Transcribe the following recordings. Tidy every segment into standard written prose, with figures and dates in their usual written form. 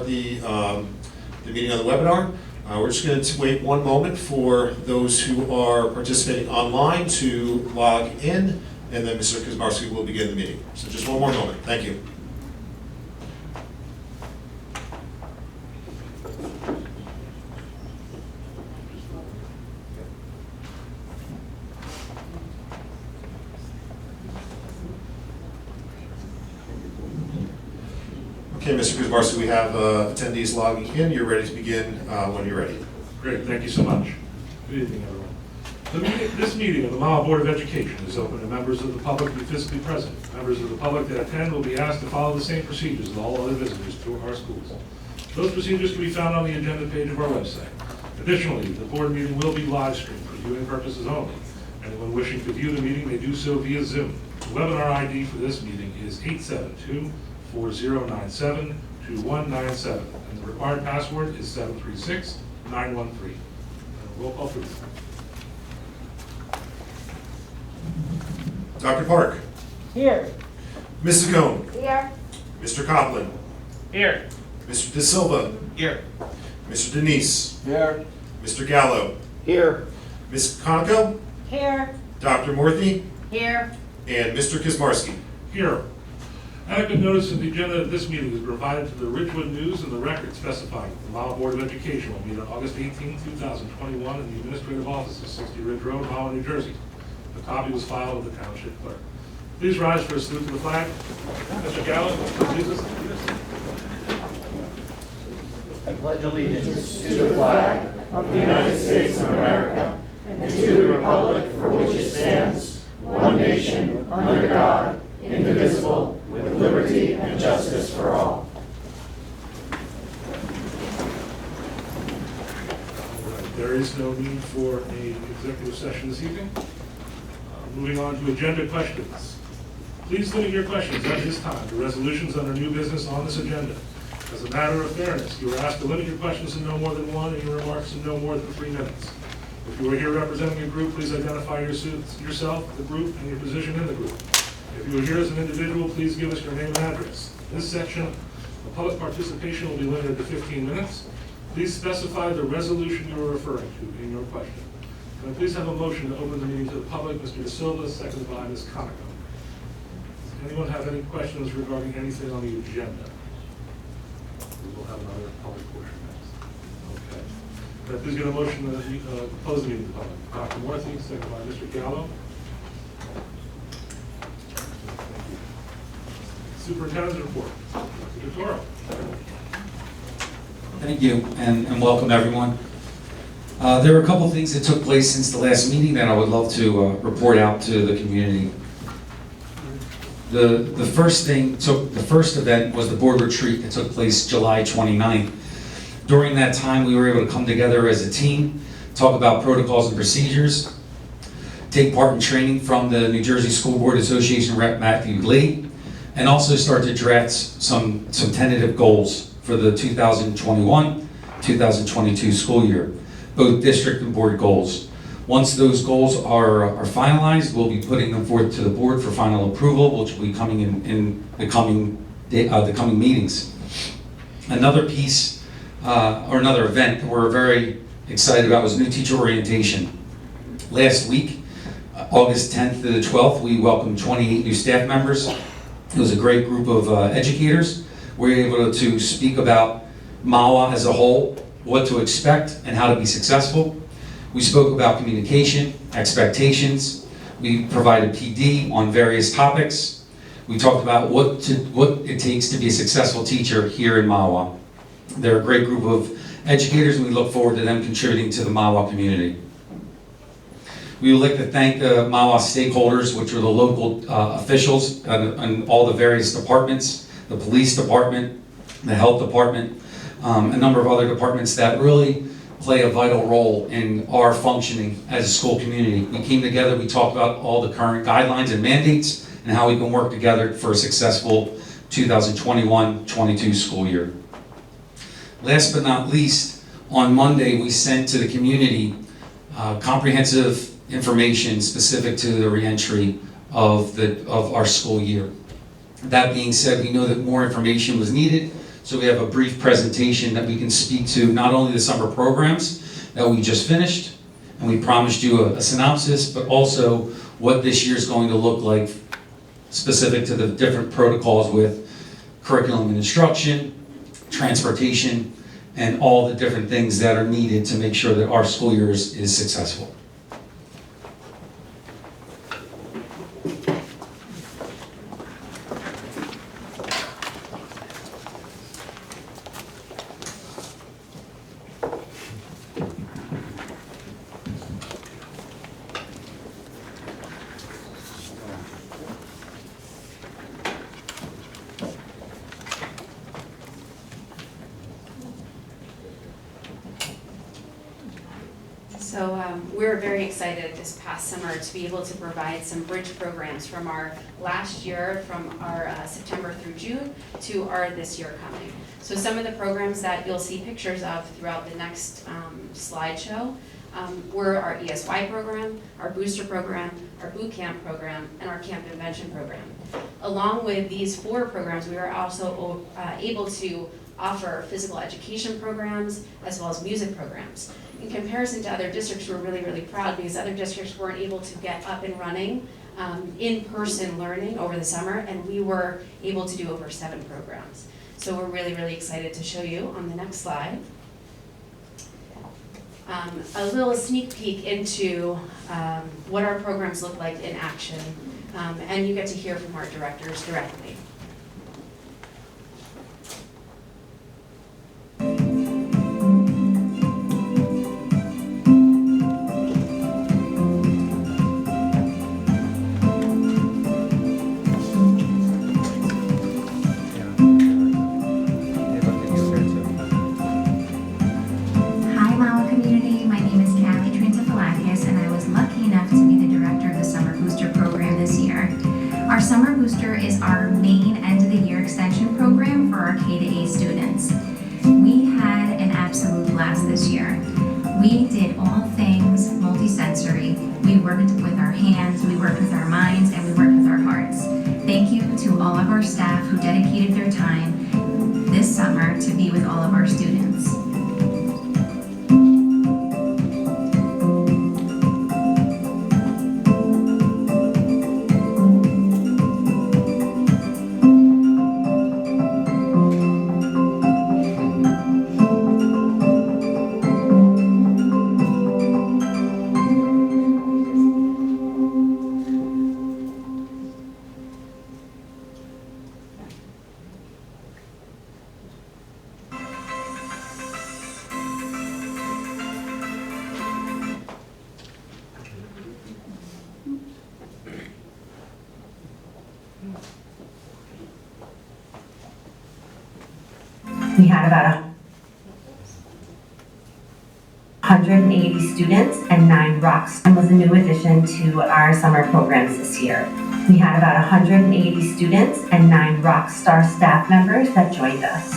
start the meeting on the webinar. We're just going to wait one moment for those who are participating online to log in, and then Mr. Kuzmarski will begin the meeting. So just one more moment. Thank you. Okay, Mr. Kuzmarski, we have attendees logging in. You're ready to begin when you're ready. Great, thank you so much. Good evening, everyone. This meeting of the Mahwah Board of Education is open to members of the public to be physically present. Members of the public that attend will be asked to follow the same procedures as all other visitors to our schools. Those procedures can be found on the agenda page of our website. Additionally, the board meeting will be live streamed for viewing purposes only. Anyone wishing to view the meeting may do so via Zoom. The webinar ID for this meeting is 872-4097-2197, and the required password is 736913. Roll call, please. Dr. Park. Here. Mrs. Cohn. Here. Mr. Coplin. Here. Mr. De Silva. Here. Mr. Denise. Here. Mr. Gallo. Here. Ms. Conoco. Here. Dr. Morthy. Here. And Mr. Kuzmarski. Here. Adequate notice of the agenda of this meeting is provided to the Ridgewood News and the Record specifying the Mahwah Board of Education will meet on August 18, 2021 in the Administrative Office of 60 Ridge Road, Mahwah, New Jersey. A copy was filed with the Township Clerk. Please rise for a salute to the flag. Mr. Gallo, please lead us. I pledge allegiance to the flag of the United States of America and to the republic for which it stands, one nation, under God, indivisible, with liberty and justice for all. There is no need for an executive session this evening. Moving on to agenda questions. Please limit your questions at this time to resolutions under new business on this agenda. As a matter of fairness, you are asked to limit your questions to no more than one and your remarks to no more than 3 minutes. If you are here representing a group, please identify yourself, the group, and your position in the group. If you are here as an individual, please give us your name and address. This section of public participation will be limited to 15 minutes. Please specify the resolution you are referring to in your question. Can I please have a motion to open the meeting to the public? Mr. De Silva, seconded by Ms. Conoco. Does anyone have any questions regarding anything on the agenda? We will have another public portion next. Okay. Can I please get a motion to close the meeting to the public? Dr. Morthy, seconded by Mr. Gallo. Superintendent's report. Dr. Toro. Thank you, and welcome everyone. There were a couple of things that took place since the last meeting that I would love to report out to the community. The first event was the board retreat that took place July 29th. During that time, we were able to come together as a team, talk about protocols and procedures, take part in training from the New Jersey School Board Association Rep Matthew Lee, and also start to draft some tentative goals for the 2021-2022 school year, both district and board goals. Once those goals are finalized, we'll be putting them forth to the board for final approval, which will be coming in the coming meetings. Another piece, or another event that we're very excited about was new teacher orientation. Last week, August 10th to the 12th, we welcomed 28 new staff members. It was a great group of educators. We were able to speak about Mahwah as a whole, what to expect, and how to be successful. We spoke about communication, expectations. We provided PD on various topics. We talked about what it takes to be a successful teacher here in Mahwah. They're a great group of educators, and we look forward to them contributing to the Mahwah community. We would like to thank the Mahwah stakeholders, which are the local officials and all the various departments, the police department, the health department, a number of other departments that really play a vital role in our functioning as a school community. We came together, we talked about all the current guidelines and mandates and how we can work together for a successful 2021-22 school year. Last but not least, on Monday we sent to the community comprehensive information specific to the reentry of our school year. That being said, we know that more information was needed, So we have a brief presentation that we can speak to not only the summer programs that we just finished, and we promised you a synopsis, but also what this year is going to look like specific to the different protocols with curriculum and instruction, transportation, and all the different things that are needed to make sure that our school year is successful. So we're very excited this past summer to be able to provide some bridge programs from our last year, from our September through June, to our this year coming. So some of the programs that you'll see pictures of throughout the next slideshow were our ESY program, our booster program, our boot camp program, and our camp invention program. Along with these 4 programs, we are also able to offer physical education programs as well as music programs. In comparison to other districts, we're really, really proud because other districts weren't able to get up and running in-person learning over the summer, and we were able to do over 7 programs. So we're really, really excited to show you on the next slide a little sneak peek into what our programs look like in action, and you get to hear from our directors directly. Hi, Mahwah community. My name is Kathy Trentafilakis, and I was lucky enough to be the director of the Summer Booster program this year. Our Summer Booster is our main end-of-the-year extension program for our K-8 students. We had an absolute blast this year. We did all things multisensory. We worked with our hands, we worked with our minds, and we worked with our hearts. Thank you to all of our staff who dedicated their time this summer to be with all of our students. We had about 180 students and 9 rocks, and was a new addition to our summer programs this year. We had about 180 students and 9 rock star staff members that joined us.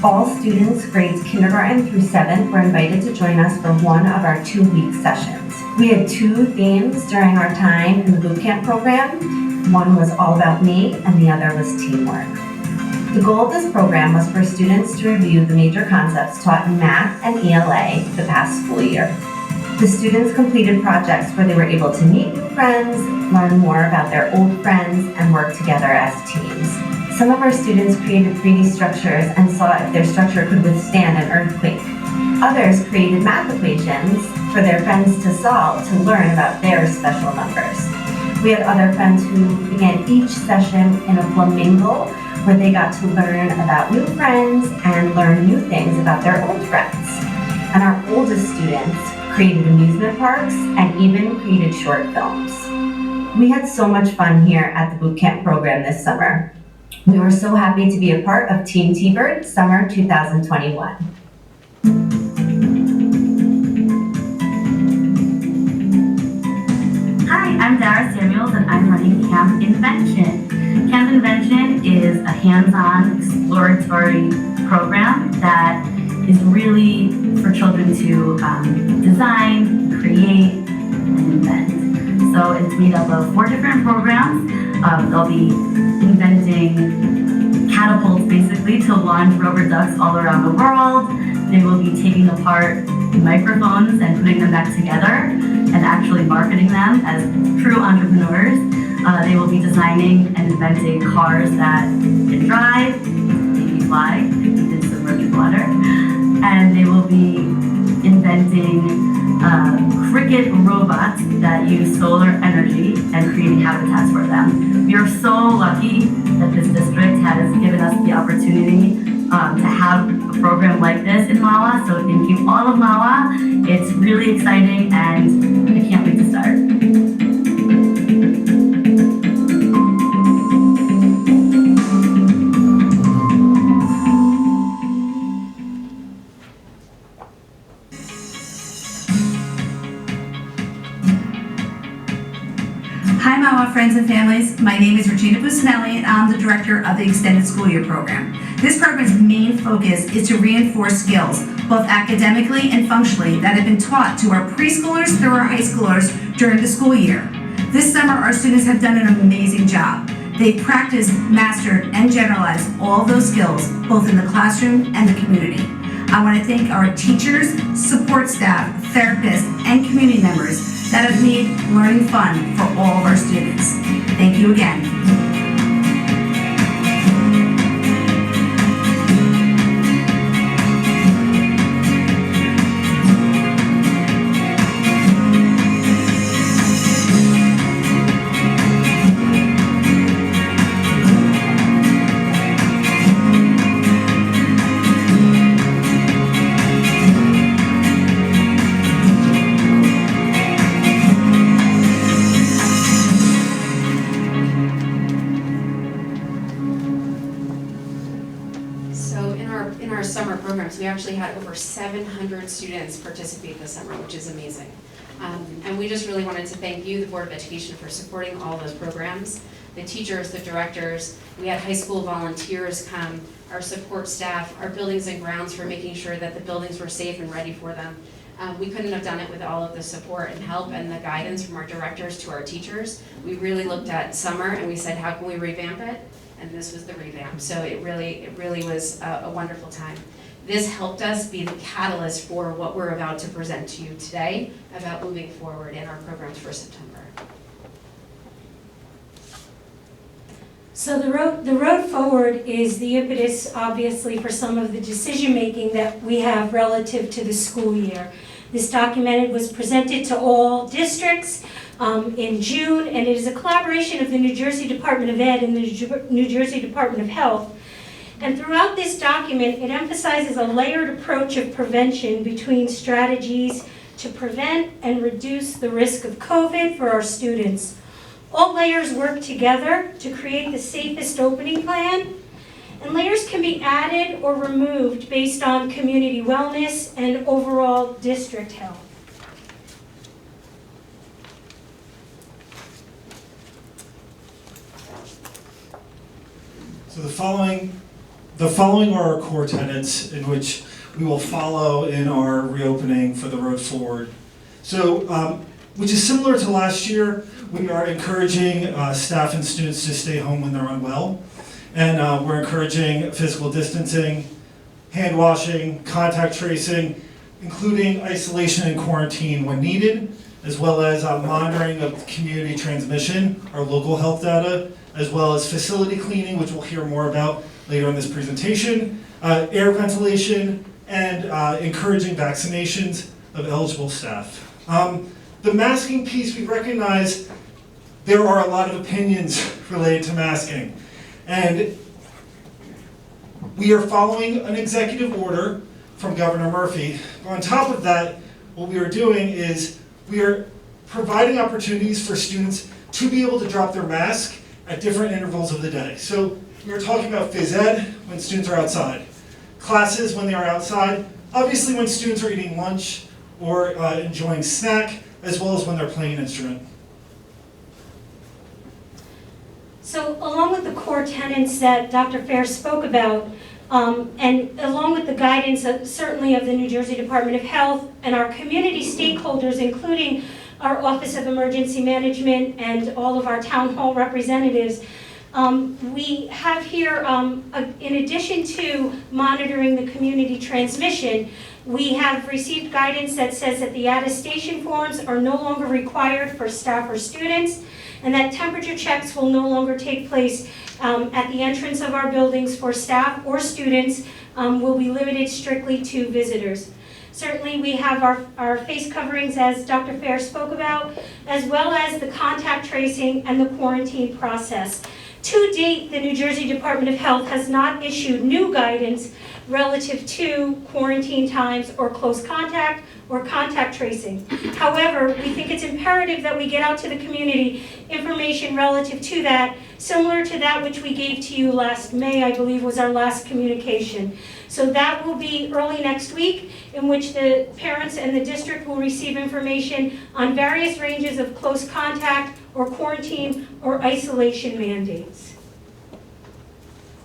All students grades kindergarten through 7th were invited to join us for one of our 2-week sessions. We had 2 themes during our time in the boot camp program. One was all about me and the other was teamwork. The goal of this program was for students to review the major concepts taught in math and ELA the past school year. The students completed projects where they were able to meet new friends, learn more about their old friends, and work together as teams. Some of our students created 3D structures and saw if their structure could withstand an earthquake. Others created math equations for their friends to solve to learn about their special numbers. We had other friends who began each session in a flamingo where they got to learn about new friends and learn new things about their old friends. And our oldest students created amusement parks and even created short films. We had so much fun here at the boot camp program this summer. We were so happy to be a part of Team T-Bird Summer 2021. Hi, I'm Dara Samuels and I'm running Camp Invention. Camp Invention is a hands-on exploratory program that is really for children to design, create, and invent. So it's made up of 4 different programs. They'll be inventing catapults basically to launch rubber ducks all around the world. They will be taking apart microphones and putting them back together and actually marketing them as true entrepreneurs. They will be designing and inventing cars that can drive, maybe fly, in submerged water. And they will be inventing cricket robots that use solar energy and creating habitats for them. We are so lucky that this district has given us the opportunity to have a program like this in Mahwah. So thank you all of Mahwah. It's really exciting and I can't wait to start. Hi Mahwah friends and families, my name is Regina Busnelli and I'm the director of the Extended School Year Program. This program's main focus is to reinforce skills, both academically and functionally, that have been taught to our preschoolers through our high schoolers during the school year. This summer our students have done an amazing job. They've practiced, mastered, and generalized all those skills, both in the classroom and the community. I want to thank our teachers, support staff, therapists, and community members that have made learning fun for all of our students. Thank you again. We actually had over 700 students participate this summer, which is amazing. And we just really wanted to thank you, the Board of Education, for supporting all those programs. The teachers, the directors, we had high school volunteers come, our support staff, our buildings and grounds for making sure that the buildings were safe and ready for them. We couldn't have done it with all of the support and help and the guidance from our directors to our teachers. We really looked at summer and we said, how can we revamp it? And this was the revamp. So it really was a wonderful time. This helped us be the catalyst for what we're about to present to you today about moving forward in our programs for September. So the road forward is the impetus, obviously, for some of the decision-making that we have relative to the school year. This document was presented to all districts in June, and it is a collaboration of the New Jersey Department of Ed and the New Jersey Department of Health. And throughout this document, it emphasizes a layered approach of prevention between strategies to prevent and reduce the risk of COVID for our students. All layers work together to create the safest opening plan, and layers can be added or removed based on community wellness and overall district health. So the following are our core tenets in which we will follow in our reopening for the road forward. So, which is similar to last year, we are encouraging staff and students to stay home when they're unwell. And we're encouraging physical distancing, hand washing, contact tracing, including isolation and quarantine when needed, as well as monitoring of community transmission, our local health data, as well as facility cleaning, which we'll hear more about later in this presentation, air ventilation, and encouraging vaccinations of eligible staff. The masking piece, we recognize there are a lot of opinions related to masking. And we are following an executive order from Governor Murphy. On top of that, what we are doing is we are providing opportunities for students to be able to drop their mask at different intervals of the day. So we're talking about phys ed when students are outside, classes when they are outside, obviously when students are eating lunch or enjoying snack, as well as when they're playing an instrument. So along with the core tenets that Dr. Fair spoke about, and along with the guidance certainly of the New Jersey Department of Health and our community stakeholders, including our Office of Emergency Management and all of our town hall representatives, We have here, in addition to monitoring the community transmission, we have received guidance that says that the attestation forms are no longer required for staff or students, and that temperature checks will no longer take place at the entrance of our buildings for staff or students, will be limited strictly to visitors. Certainly, we have our face coverings, as Dr. Fair spoke about, as well as the contact tracing and the quarantine process. To date, the New Jersey Department of Health has not issued new guidance relative to quarantine times or close contact or contact tracing. However, we think it's imperative that we get out to the community information relative to that, similar to that which we gave to you last May, I believe was our last communication. So that will be early next week, in which the parents and the district will receive information on various ranges of close contact or quarantine or isolation mandates.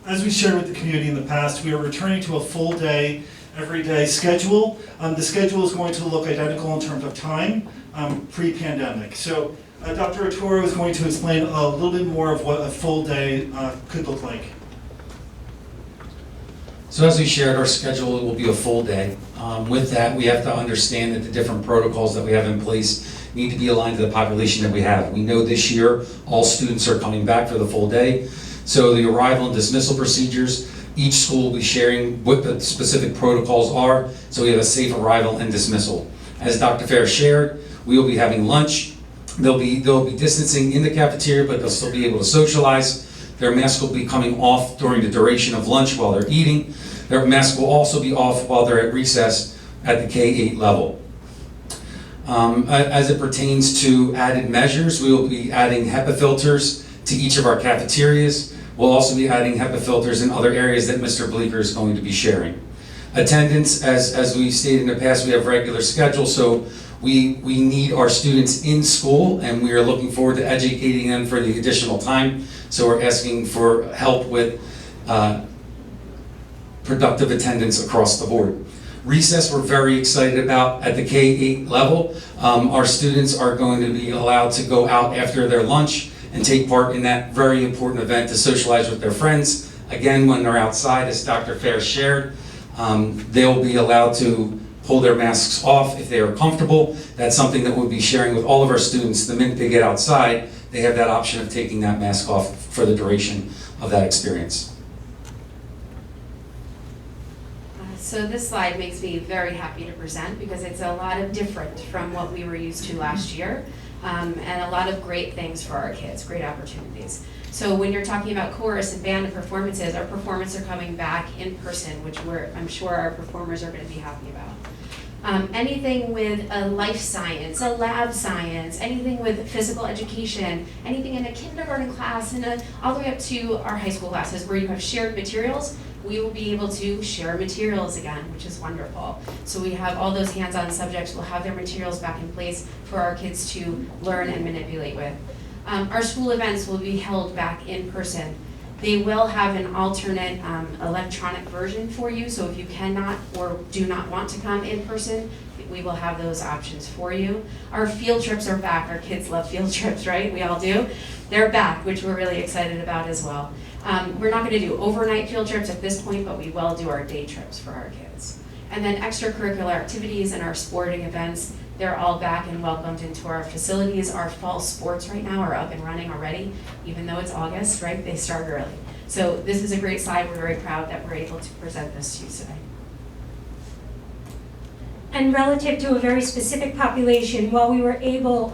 As we shared with the community in the past, we are returning to a full day, everyday schedule. The schedule is going to look identical in terms of time, pre-pandemic. So Dr. Arturo is going to explain a little bit more of what a full day could look like. So as we shared, our schedule will be a full day. With that, we have to understand that the different protocols that we have in place need to be aligned to the population that we have. We know this year all students are coming back for the full day. So the arrival and dismissal procedures, each school will be sharing what the specific protocols are, so we have a safe arrival and dismissal. As Dr. Fair shared, we will be having lunch. They'll be distancing in the cafeteria, but they'll still be able to socialize. Their mask will be coming off during the duration of lunch while they're eating. Their mask will also be off while they're at recess at the K-8 level. As it pertains to added measures, we will be adding HEPA filters to each of our cafeterias. We'll also be adding HEPA filters in other areas that Mr. Bleeker is going to be sharing. Attendance, as we stated in the past, we have regular schedule, so we need our students in school, and we are looking forward to educating them for the additional time. So we're asking for help with productive attendance across the board. Recess, we're very excited about at the K-8 level. Our students are going to be allowed to go out after their lunch and take part in that very important event to socialize with their friends. Again, when they're outside, as Dr. Fair shared, they'll be allowed to pull their masks off if they are comfortable. That's something that we'll be sharing with all of our students. The minute they get outside, they have that option of taking that mask off for the duration of that experience. So this slide makes me very happy to present because it's a lot of different from what we were used to last year, and a lot of great things for our kids, great opportunities. So when you're talking about chorus and band and performances, our performances are coming back in person, which I'm sure our performers are going to be happy about. Anything with a life science, a lab science, anything with physical education, anything in a kindergarten class, and all the way up to our high school classes where you have shared materials, we will be able to share materials again, which is wonderful. So we have all those hands-on subjects, we'll have their materials back in place for our kids to learn and manipulate with. Our school events will be held back in person. They will have an alternate electronic version for you, so if you cannot or do not want to come in person, we will have those options for you. Our field trips are back. Our kids love field trips, right? We all do. They're back, which we're really excited about as well. We're not going to do overnight field trips at this point, but we will do our day trips for our kids. And then extracurricular activities and our sporting events, they're all back and welcomed into our facilities. Our fall sports right now are up and running already, even though it's August, right? They start early. So this is a great slide. We're very proud that we're able to present this to you today. And relative to a very specific population, while we were able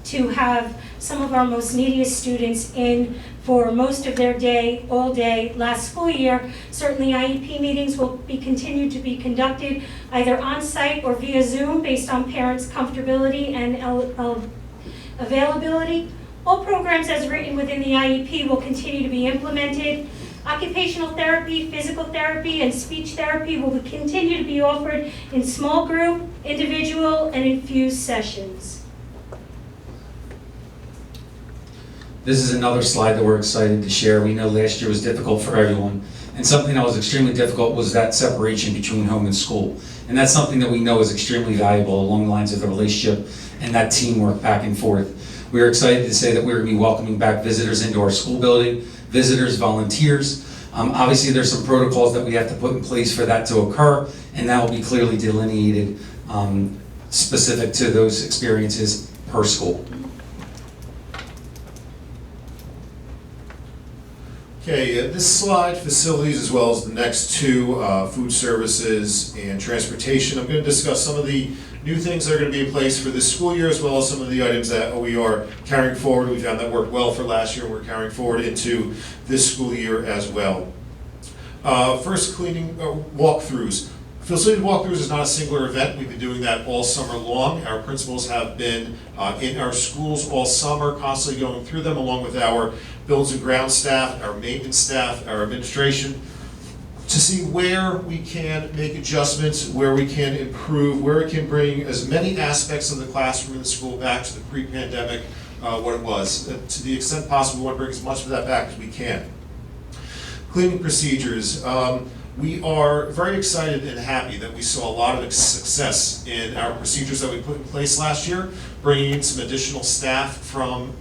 to have some of our most neediest students in for most of their day, all day, last school year, certainly IEP meetings will be continued to be conducted either on-site or via Zoom based on parents' comfortability and availability. All programs as written within the IEP will continue to be implemented. Occupational therapy, physical therapy, and speech therapy will continue to be offered in small group, individual, and infused sessions. This is another slide that we're excited to share. We know last year was difficult for everyone, and something that was extremely difficult was that separation between home and school. And that's something that we know is extremely valuable along the lines of the relationship and that teamwork back and forth. We are excited to say that we're going to be welcoming back visitors into our school building. visitors, volunteers. Obviously, there's some protocols that we have to put in place for that to occur, and that will be clearly delineated specific to those experiences per school. Okay, this slide, facilities, as well as the next two, food services and transportation. I'm going to discuss some of the new things that are going to be in place for this school year, as well as some of the items that we are carrying forward. We found that worked well for last year, and we're carrying forward into this school year as well. First, cleaning walkthroughs. Facility walkthroughs is not a singular event. We've been doing that all summer long. Our principals have been in our schools all summer, constantly going through them, along with our buildings and ground staff, our maintenance staff, our administration, to see where we can make adjustments, where we can improve, where we can bring as many aspects of the classroom in the school back to the pre-pandemic what it was. To the extent possible, we want to bring as much of that back as we can. Cleaning procedures. We are very excited and happy that we saw a lot of success in our procedures that we put in place last year, bringing in some additional staff from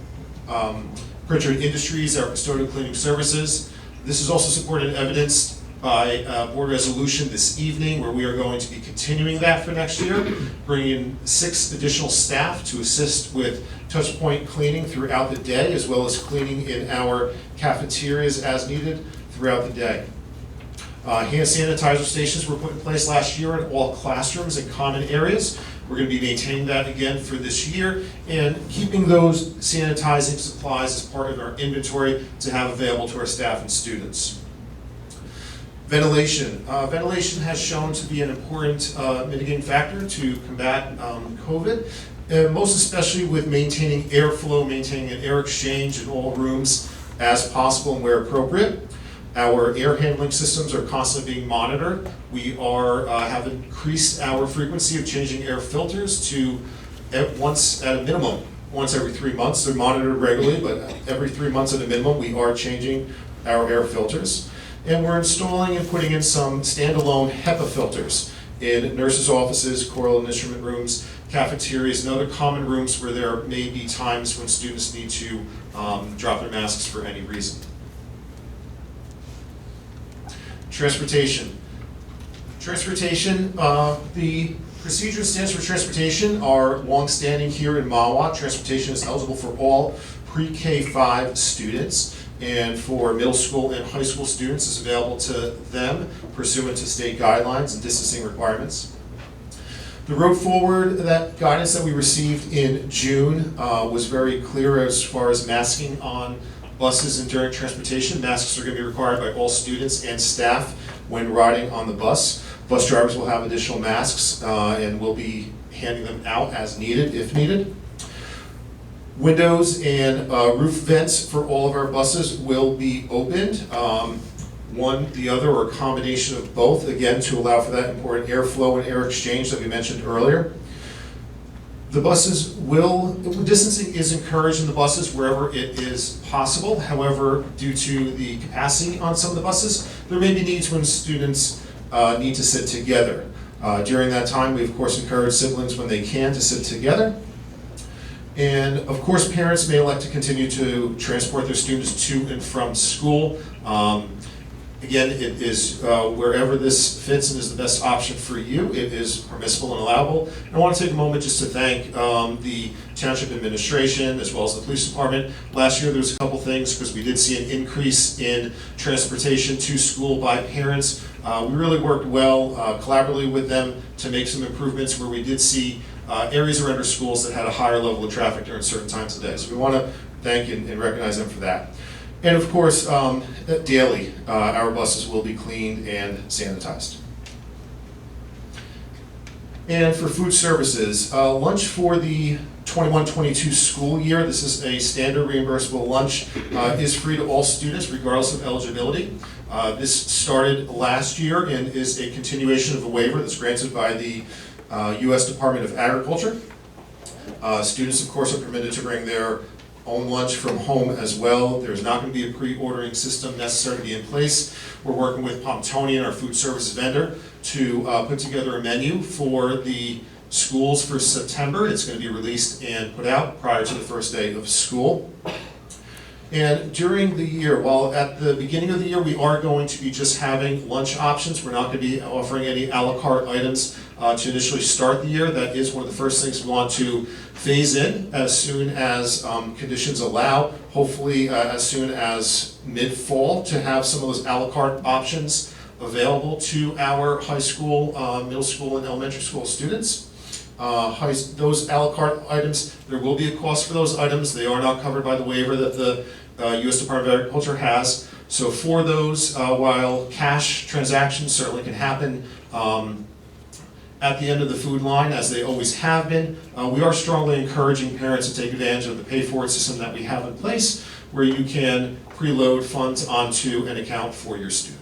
Pritchard Industries, our custodial cleaning services. This is also supported and evidenced by board resolution this evening, where we are going to be continuing that for next year, bringing in 6 additional staff to assist with touch point cleaning throughout the day, as well as cleaning in our cafeterias as needed throughout the day. Hand sanitizer stations were put in place last year in all classrooms and common areas. We're going to be maintaining that again for this year and keeping those sanitizing supplies as part of our inventory to have available to our staff and students. Ventilation. Ventilation has shown to be an important mitigating factor to combat COVID, and most especially with maintaining airflow, maintaining an air exchange in all rooms as possible and where appropriate. Our air handling systems are constantly being monitored. We have increased our frequency of changing air filters to at a minimum, once every 3 months. They're monitored regularly, but every 3 months at a minimum, we are changing our air filters. And we're installing and putting in some standalone HEPA filters in nurses' offices, choral and instrument rooms, cafeterias, and other common rooms where there may be times when students need to drop their masks for any reason. Transportation. Transportation, the procedure stands for transportation are long-standing here in Mahwah. Transportation is eligible for all pre-K-5 students, and for middle school and high school students is available to them pursuant to state guidelines and distancing requirements. The road forward, that guidance that we received in June was very clear as far as masking on buses and during transportation. Masks are going to be required by all students and staff when riding on the bus. Bus drivers will have additional masks and we'll be handing them out as needed, if needed. Windows and roof vents for all of our buses will be opened. One, the other, or a combination of both, again, to allow for that important airflow and air exchange that we mentioned earlier. The buses distancing is encouraged in the buses wherever it is possible. However, due to the capacity on some of the buses, there may be needs when students need to sit together. During that time, we of course encourage siblings when they can to sit together. And of course, parents may elect to continue to transport their students to and from school. Again, it is wherever this fits and is the best option for you, it is permissible and allowable. And I want to take a moment just to thank the Township administration as well as the police department. Last year there was a couple things because we did see an increase in transportation to school by parents. We really worked well collaboratively with them to make some improvements where we did see areas around our schools that had a higher level of traffic during certain times of the day. So we want to thank and recognize them for that. And of course, daily, our buses will be cleaned and sanitized. And for food services, lunch for the 21-22 school year, this is a standard reimbursable lunch, is free to all students regardless of eligibility. This started last year and is a continuation of a waiver that's granted by the U.S. Department of Agriculture. Students, of course, are permitted to bring their own lunch from home as well. There's not going to be a pre-ordering system necessary to be in place. We're working with Pomptonian, our food service vendor, to put together a menu for the schools for September. It's going to be released and put out prior to the first day of school. And during the year, while at the beginning of the year, we are going to be just having lunch options, we're not going to be offering any a la carte items to initially start the year. That is one of the first things we want to phase in as soon as conditions allow, hopefully as soon as mid-fall, to have some of those a la carte options available to our high school, middle school, and elementary school students. Those a la carte items, there will be a cost for those items. They are not covered by the waiver that the U.S. Department of Agriculture has. So for those, while cash transactions certainly can happen at the end of the food line, as they always have been, we are strongly encouraging parents to take advantage of the pay-for-it system that we have in place, where you can preload funds onto an account for your student.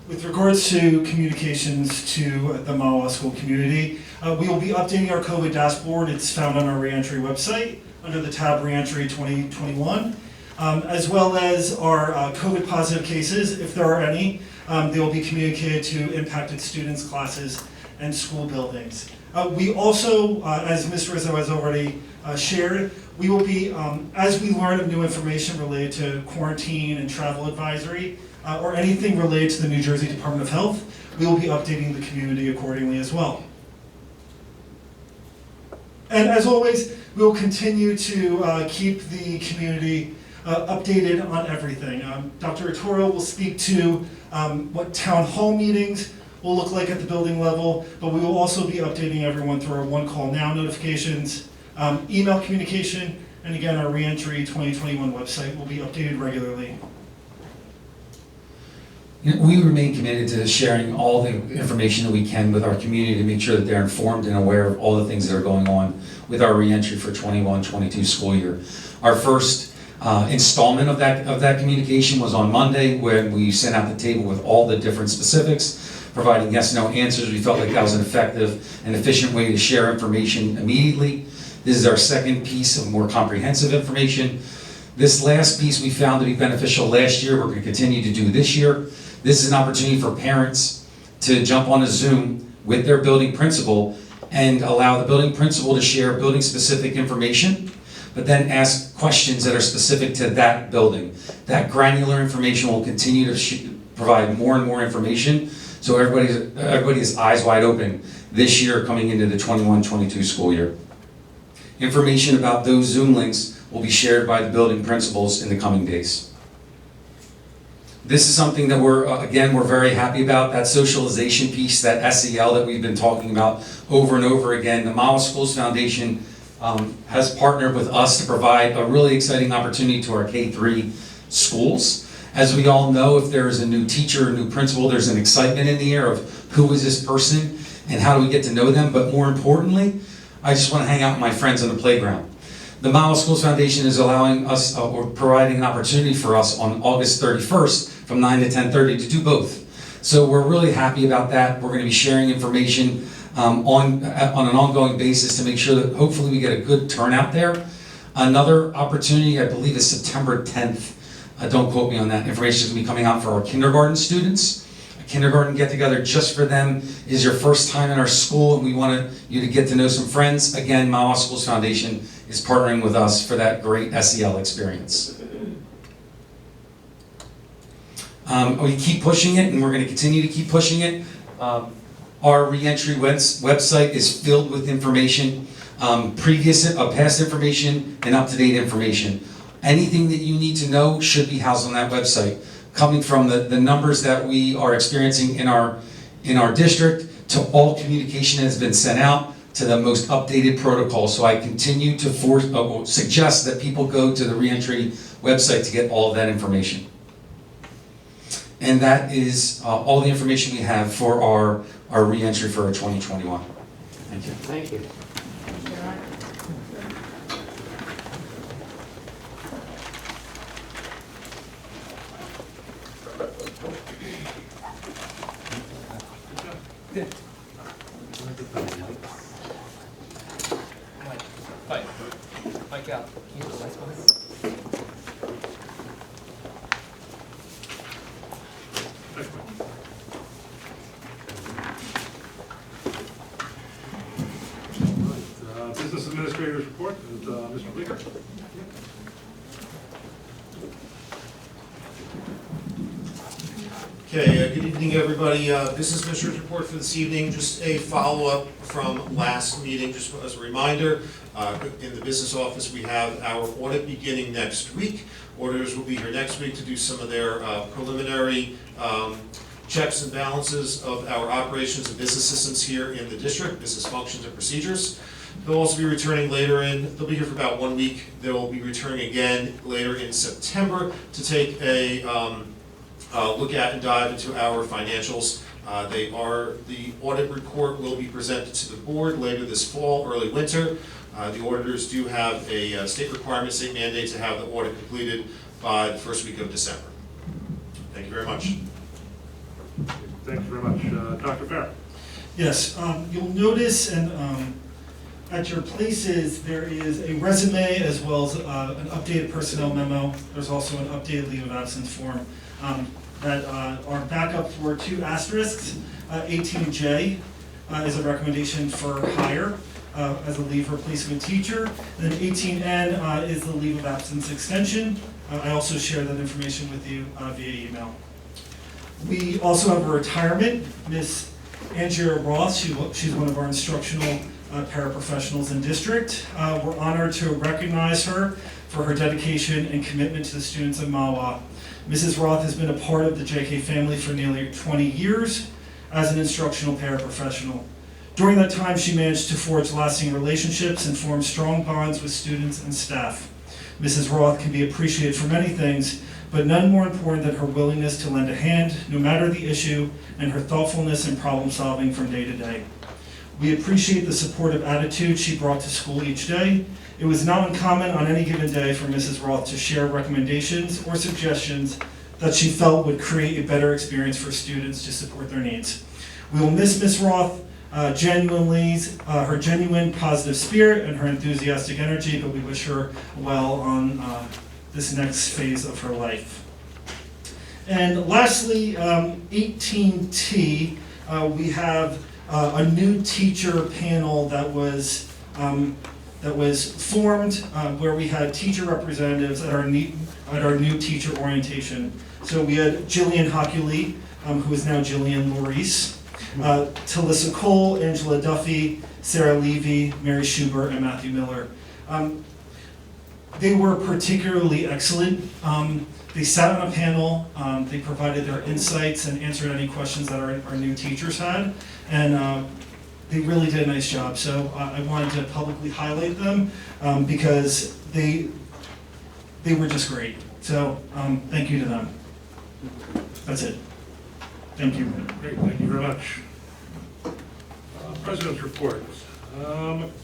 With regards to communications to the Mahwah school community, we will be updating our COVID dashboard. It's found on our Reentry website under the tab Reentry 2021, as well as our COVID positive cases, if there are any. They will be communicated to impacted students, classes, and school buildings. We also, as Ms. Rizzo has already shared, we will be, as we learn of new information related to quarantine and travel advisory, or anything related to the New Jersey Department of Health, we will be updating the community accordingly as well. And as always, we will continue to keep the community updated on everything. Dr. Arturo will speak to what town hall meetings will look like at the building level, but we will also be updating everyone through our One Call Now notifications, email communication, and again, our Reentry 2021 website will be updated regularly. We remain committed to sharing all the information that we can with our community to make sure that they're informed and aware of all the things that are going on with our reentry for 21-22 school year. Our first installment of that communication was on Monday, when we sent out the table with all the different specifics, providing yes/no answers. We felt like that was an effective and efficient way to share information immediately. This is our second piece of more comprehensive information. This last piece we found to be beneficial last year, we're going to continue to do this year. This is an opportunity for parents to jump on a Zoom with their building principal and allow the building principal to share building-specific information, but then ask questions that are specific to that building. That granular information will continue to provide more and more information, so everybody is eyes wide open this year coming into the 21-22 school year. Information about those Zoom links will be shared by the building principals in the coming days. This is something that we're very happy about, that socialization piece, that SEL that we've been talking about over and over again. The Mahwah Schools Foundation has partnered with us to provide a really exciting opportunity to our K-3 schools. As we all know, if there is a new teacher or new principal, there's an excitement in the air of who is this person and how do we get to know them, but more importantly, I just want to hang out with my friends on the playground. The Mahwah Schools Foundation is allowing us, or providing an opportunity for us on August 31st from 9 to 10:30 to do both. So we're really happy about that. We're going to be sharing information on an ongoing basis to make sure that hopefully we get a good turnout there. Another opportunity, I believe, is September 10th. Don't quote me on that. Information is going to be coming out for our kindergarten students. Kindergarten get-together just for them is your first time in our school, and we want you to get to know some friends. Again, Mahwah Schools Foundation is partnering with us for that great SEL experience. We keep pushing it, and we're going to continue to keep pushing it. Our Reentry website is filled with information, past information, and up-to-date information. Anything that you need to know should be housed on that website, coming from the numbers that we are experiencing in our district, to all communication that has been sent out, to the most updated protocol. So I continue to suggest that people go to the Reentry website to get all of that information. And that is all the information we have for our Reentry for 2021. Thank you. Thank you. Mike out. Can you use the lights, please? Business Administrator's Report, and Mr. Bleeker. Okay, good evening, everybody. Business Administrator's report for this evening, just a follow-up from last meeting, just as a reminder. In the business office, we have our audit beginning next week. Auditors will be here next week to do some of their preliminary checks and balances of our operations and business systems here in the district, business functions and procedures. They'll also be returning later they'll be here for about 1 week. They'll be returning again later in September to take a look at and dive into our financials. The audit report will be presented to the board later this fall, early winter. The auditors do have a state requirement, state mandate to have the audit completed by the first week of December. Thank you very much. Thank you very much. Dr. Farah. Yes, you'll notice at your places there is a resume as well as an updated personnel memo. There's also an updated leave of absence form that are backup for 2 asterisks. 18J is a recommendation for hire as a leave replacement teacher. And then 18N is the leave of absence extension. I also share that information with you via email. We also have a retirement. Miss Andrea Roth, she's one of our instructional paraprofessionals in district. We're honored to recognize her for her dedication and commitment to the students of Mahwah. Mrs. Roth has been a part of the JK family for nearly 20 years as an instructional paraprofessional. During that time, she managed to forge lasting relationships and form strong bonds with students and staff. Mrs. Roth can be appreciated for many things, but none more important than her willingness to lend a hand, no matter the issue, and her thoughtfulness in problem solving from day to day. We appreciate the supportive attitude she brought to school each day. It was not uncommon on any given day for Mrs. Roth to share recommendations or suggestions that she felt would create a better experience for students to support their needs. We will miss Ms. Roth her genuine positive spirit and her enthusiastic energy, but we wish her well on this next phase of her life. And lastly, 18T, we have a new teacher panel that was formed where we had teacher representatives at our new teacher orientation. So we had Jillian Hockley, who is now Jillian Maurice, Talissa Cole, Angela Duffy, Sarah Levy, Mary Schubert, and Matthew Miller. They were particularly excellent. They sat on a panel, they provided their insights and answered any questions that our new teachers had, and they really did a nice job. So I wanted to publicly highlight them because they were just great. So thank you to them. That's it. Thank you. Great, thank you very much. President's report.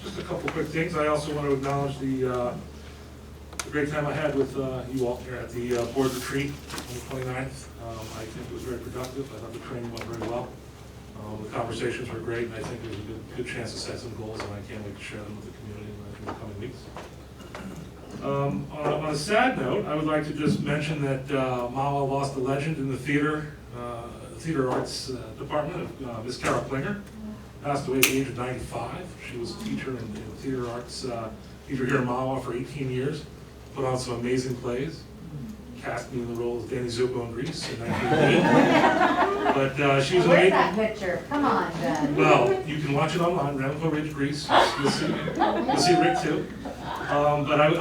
Just a couple quick things. I also want to acknowledge the great time I had with you all here at the board retreat on the 29th. I think it was very productive. I thought the training went very well. The conversations were great, and I think there was a good chance to set some goals, and I can't wait to share them with the community in the coming weeks. On a sad note, I would like to just mention that Mahwah lost a legend in the theater arts department, Miss Carol Klinger. Passed away at the age of 95. She was a teacher in the theater arts, teacher here in Mahwah for 18 years. Put on some amazing plays. Cast me in the role of Danny Zuko in Grease in 1988. But she was Where's amazing. that picture? Come on, Ben. Well, you can watch it online, Ramco Ridge, Grease. You'll see Rick too. But I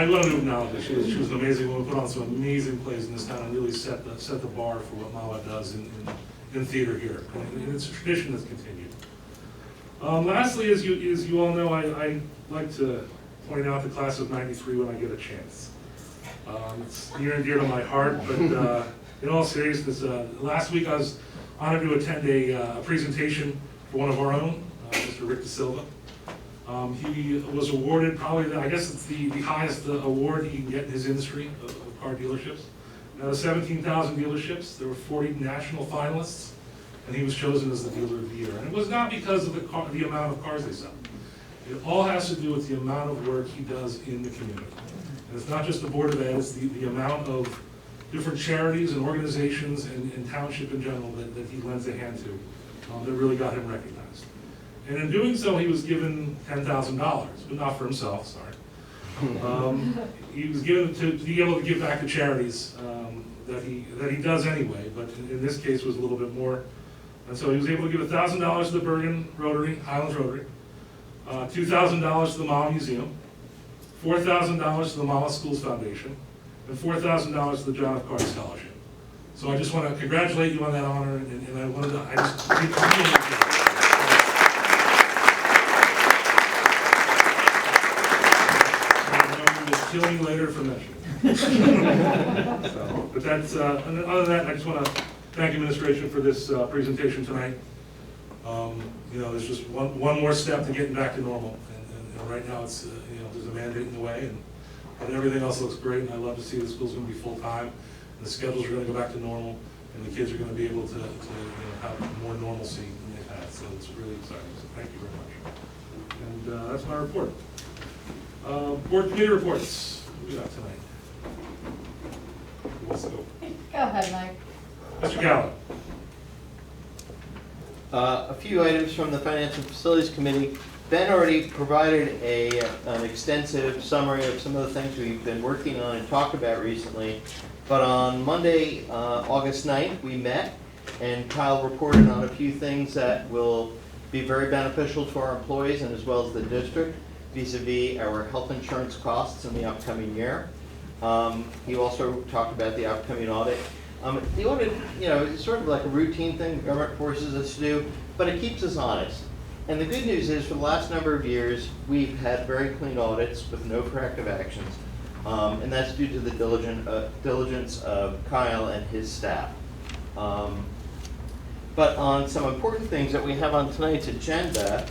wanted to acknowledge that she was an amazing woman. Put on some amazing plays in this town and really set the bar for what Mahwah does in theater here. And it's a tradition that's continued. Lastly, as you all know, I like to point out the class of '93 when I get a chance. It's near and dear to my heart, but in all seriousness, last week I was honored to attend a presentation for one of our own, Mr. Rick DeSilva. He was awarded probably, I guess it's the highest award he can get in his industry of car dealerships. Out of 17,000 dealerships, there were 40 national finalists, and he was chosen as the dealer of the year. And it was not because of the amount of cars they sell. It all has to do with the amount of work he does in the community. And it's not just the Board of Ed, it's the amount of different charities and organizations and Township in general that he lends a hand to that really got him recognized. And in doing so, he was given $10,000, but not for himself, sorry. He was given to be able to give back to charities that he does anyway, but in this case was a little bit more. And so he was able to give $1,000 to the Bergen Rotary, Highlands Rotary, $2,000 to the Mahwah Museum, $4,000 to the Mahwah Schools Foundation, and $4,000 to the John F. Carter Scholarship. So I just want to congratulate you on that honor, and I wanted to, I just kill me later for mentioning. So, but that's, and other than that, I just want to thank administration for this presentation tonight. You know, there's just one more step to getting back to normal, and right now it's, you know, there's a mandate in the way, and everything else looks great, and I love to see the school's going to be full-time, and the schedules are going to go back to normal, and the kids are going to be able to you know, have more normalcy than they've had, so it's really exciting, so thank you very much. And that's my report. Board committee reports, what do we got tonight? Who wants to go? Go ahead, Mike. Mr. Gallo. A few items from the Finance and Facilities Committee. Ben already provided an extensive summary of some of the things we've been working on and talked about recently. But on Monday, August 9th, we met, and Kyle reported on a few things that will be very beneficial to our employees and as well as the district vis-a-vis our health insurance costs in the upcoming year. He also talked about the upcoming audit. The audit, you know, is sort of like a routine thing the government forces us to do, but it keeps us honest. And the good news is, for the last number of years, we've had very clean audits with no corrective actions, and that's due to the diligence of Kyle and his staff. But on some important things that we have on tonight's agenda,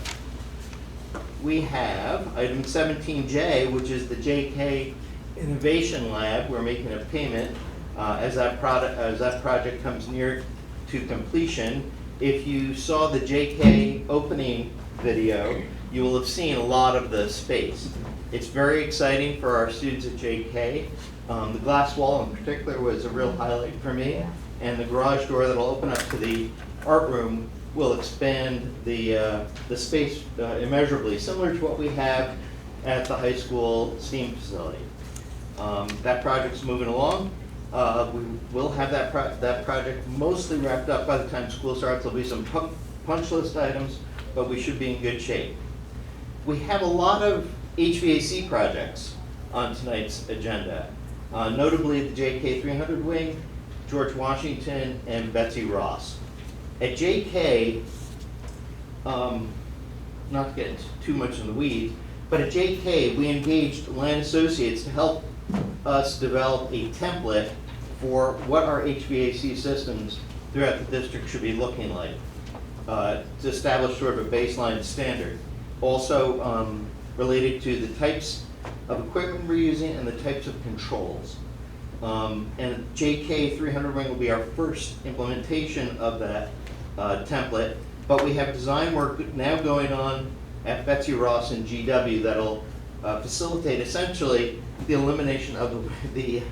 we have item 17J, which is the JK Innovation Lab. We're making a payment as that project comes near to completion. If you saw the JK opening video, you will have seen a lot of the space. It's very exciting for our students at JK. The glass wall in particular was a real highlight for me, and the garage door that'll open up to the art room will expand the space immeasurably, similar to what we have at the high school STEAM facility. That project's moving along. We will have that project mostly wrapped up by the time school starts. There'll be some punch list items, but we should be in good shape. We have a lot of HVAC projects on tonight's agenda, notably the JK 300 wing, George Washington, and Betsy Ross. At JK, not to get too much in the weeds, but at JK we engaged Land Associates to help us develop a template for what our HVAC systems throughout the district should be looking like, to establish sort of a baseline standard. Also related to the types of equipment we're using and the types of controls. And JK 300 wing will be our first implementation of that template, but we have design work now going on at Betsy Ross and GW that'll facilitate essentially the elimination of the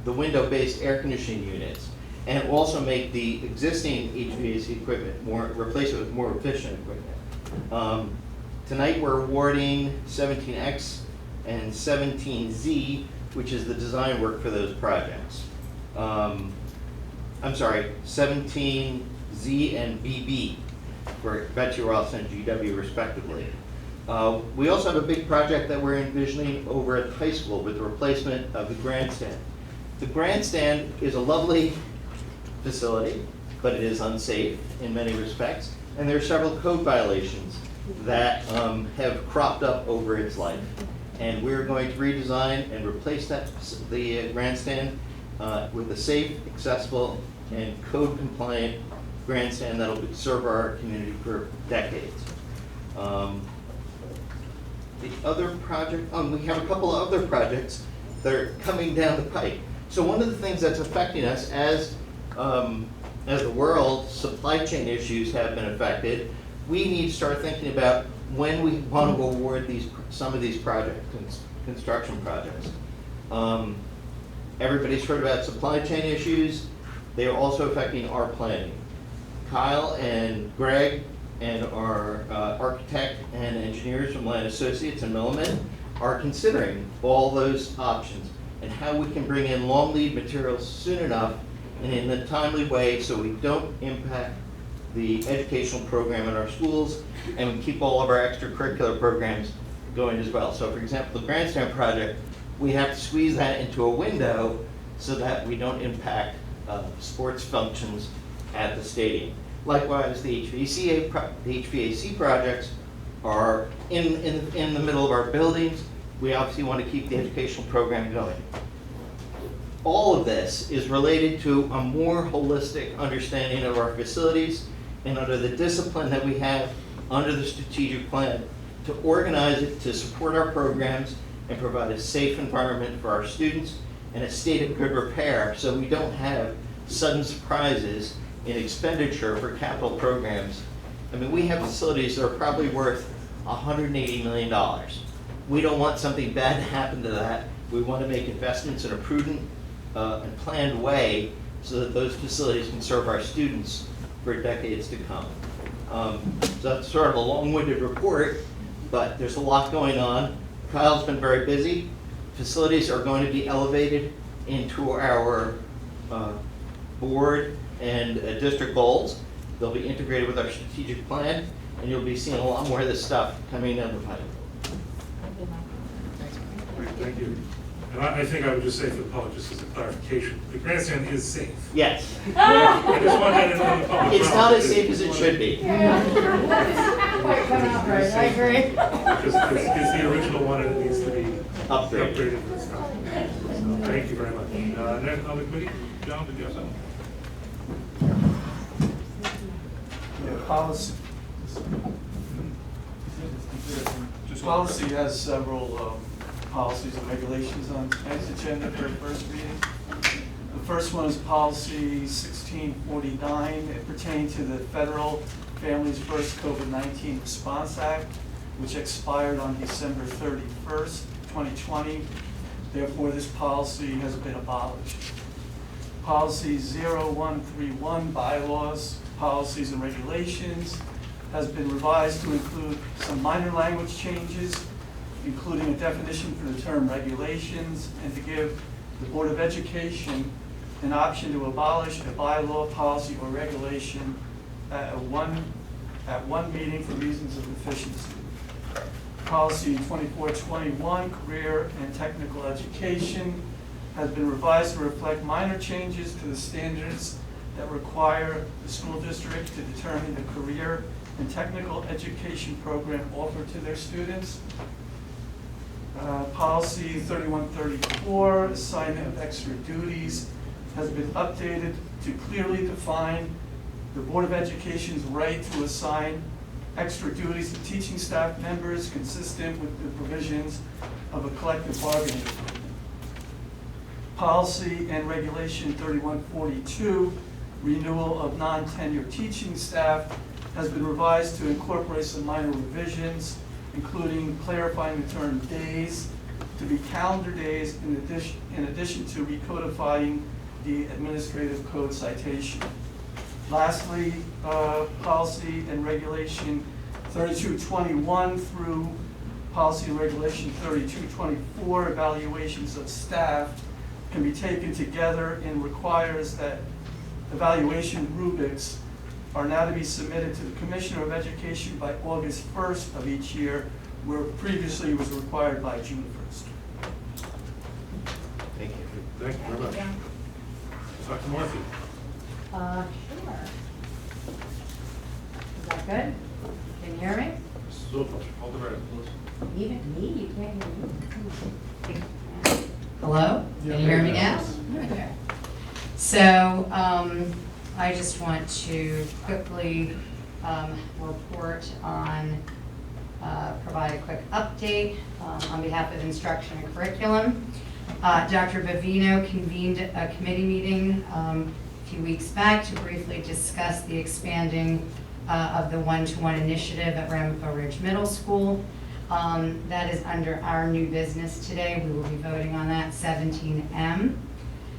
window-based air conditioning units, and also make the existing HVAC equipment replace it with more efficient equipment. Tonight we're awarding 17X and 17Z, which is the design work for those projects. I'm sorry, 17Z and BB for Betsy Ross and GW respectively. We also have a big project that we're envisioning over at the high school with the replacement of the grandstand. The grandstand is a lovely facility, but it is unsafe in many respects, and there are several code violations that have cropped up over its life. And we're going to redesign and replace the grandstand with a safe, accessible, and code-compliant grandstand that'll serve our community for decades. The other project, we have a couple of other projects that are coming down the pike. So one of the things that's affecting us as the world supply chain issues have been affected, we need to start thinking about when we want to award some of these construction projects. Everybody's heard about supply chain issues. They are also affecting our planning. Kyle and Greg and our architect and engineers from Land Associates in Milliman are considering all those options and how we can bring in long lead materials soon enough and in a timely way so we don't impact the educational program in our schools and we keep all of our extracurricular programs going as well. So for example, the grandstand project, we have to squeeze that into a window so that we don't impact sports functions at the stadium. Likewise, the HVAC projects are in the middle of our buildings. We obviously want to keep the educational program going. All of this is related to a more holistic understanding of our facilities and under the discipline that we have under the strategic plan to organize it to support our programs and provide a safe environment for our students and a state of good repair so we don't have sudden surprises in expenditure for capital programs. I mean, we have facilities that are probably worth $180 million. We don't want something bad to happen to that. We want to make investments in a prudent and planned way so that those facilities can serve our students for decades to come. So that's sort of a long-winded report, but there's a lot going on. Kyle's been very busy. Facilities are going to be elevated into our board and district goals. They'll be integrated with our strategic plan, and you'll be seeing a lot more of this stuff coming down the pipe. Great, thank you. And I think I would just say for the public, just as a clarification, the grandstand is safe. Yes. I just want that in the public. It's not as safe as it should be. Quite come out right, I agree. Because it's the original one and it needs to be Upgraded. upgraded and stuff. So, thank you very much. Next on the committee, John, did you have something? Policy has several policies and regulations on tonight's agenda for first reading. The first one is policy 1649. It pertains to the Federal Families First COVID-19 Response Act, which expired on December 31st, 2020. Therefore, this policy has been abolished. Policy 0131, bylaws, policies and regulations, has been revised to include some minor language changes, including a definition for the term regulations, and to give the Board of Education an option to abolish a bylaw, policy, or regulation at one meeting for reasons of efficiency. Policy 2421, career and technical education, has been revised to reflect minor changes to the standards that require the school district to determine the career and technical education program offered to their students. Policy 3134, assignment of extra duties, has been updated to clearly define the Board of Education's right to assign extra duties to teaching staff members consistent with the provisions of a collective bargaining agreement. Policy and Regulation 3142, renewal of non-tenure teaching staff, has been revised to incorporate some minor revisions, including clarifying the term days to be calendar days in addition to recodifying the administrative code citation. Lastly, policy and regulation 3221 through policy and regulation 3224, evaluations of staff, can be taken together and requires that evaluation rubrics are now to be submitted to the Commissioner of Education by August 1st of each year, where previously was required by June 1st. Thank you. Thank you very much. Dr. Murphy. Sure. Is that good? Can you hear me? So, hold the radio, please. Even me, you can't hear me? Hello? Can you hear me now? Okay. So, I just want to quickly report on, provide a quick update on behalf of Instruction and Curriculum. Dr. Bavino convened a committee meeting a few weeks back to briefly discuss the expanding of the one-to-one initiative at Ramapo Ridge Middle School. That is under our new business today. We will be voting on that 17M.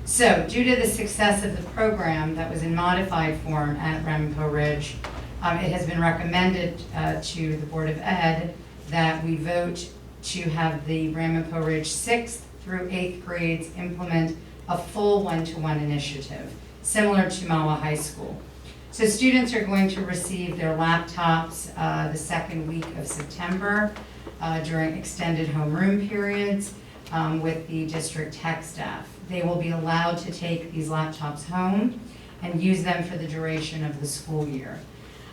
So, due to the success of the program that was in modified form at Ramapo Ridge, it has been recommended to the Board of Ed that we vote to have the Ramapo Ridge 6th through 8th grades implement a full one-to-one initiative, similar to Mahwah High School. So students are going to receive their laptops the second week of September during extended homeroom periods with the district tech staff. They will be allowed to take these laptops home and use them for the duration of the school year.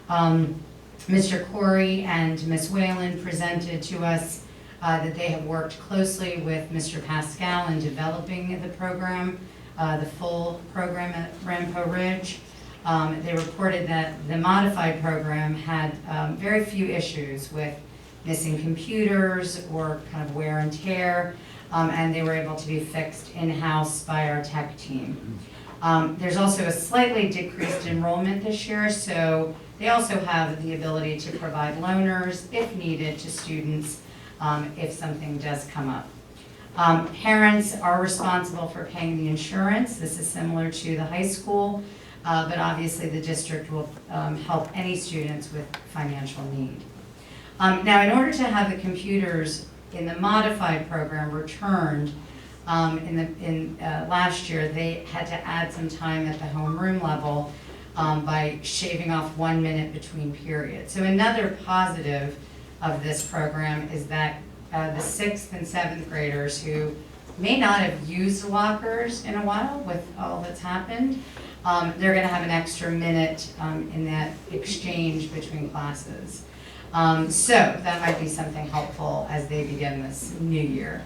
Mr. Corey and Ms. Whalen presented to us that they have worked closely with Mr. Pascal in developing the program, the full program at Ramapo Ridge. They reported that the modified program had very few issues with missing computers or kind of wear and tear, and they were able to be fixed in-house by our tech team. There's also a slightly decreased enrollment this year, so they also have the ability to provide loaners, if needed, to students if something does come up. Parents are responsible for paying the insurance. This is similar to the high school, but obviously the district will help any students with financial need. Now, in order to have the computers in the modified program returned last year, they had to add some time at the homeroom level by shaving off 1 minute between periods. So another positive of this program is that the 6th and 7th graders who may not have used lockers in a while with all that's happened, they're going to have an extra minute in that exchange between classes. So that might be something helpful as they begin this new year.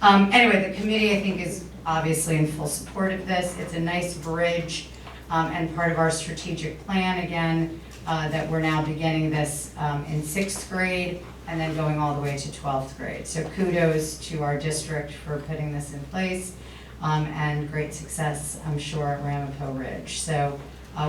Anyway, the committee, I think, is obviously in full support of this. It's a nice bridge and part of our strategic plan, again, that we're now beginning this in 6th grade and then going all the way to 12th grade. So kudos to our district for putting this in place and great success, I'm sure, at Ramapo Ridge. So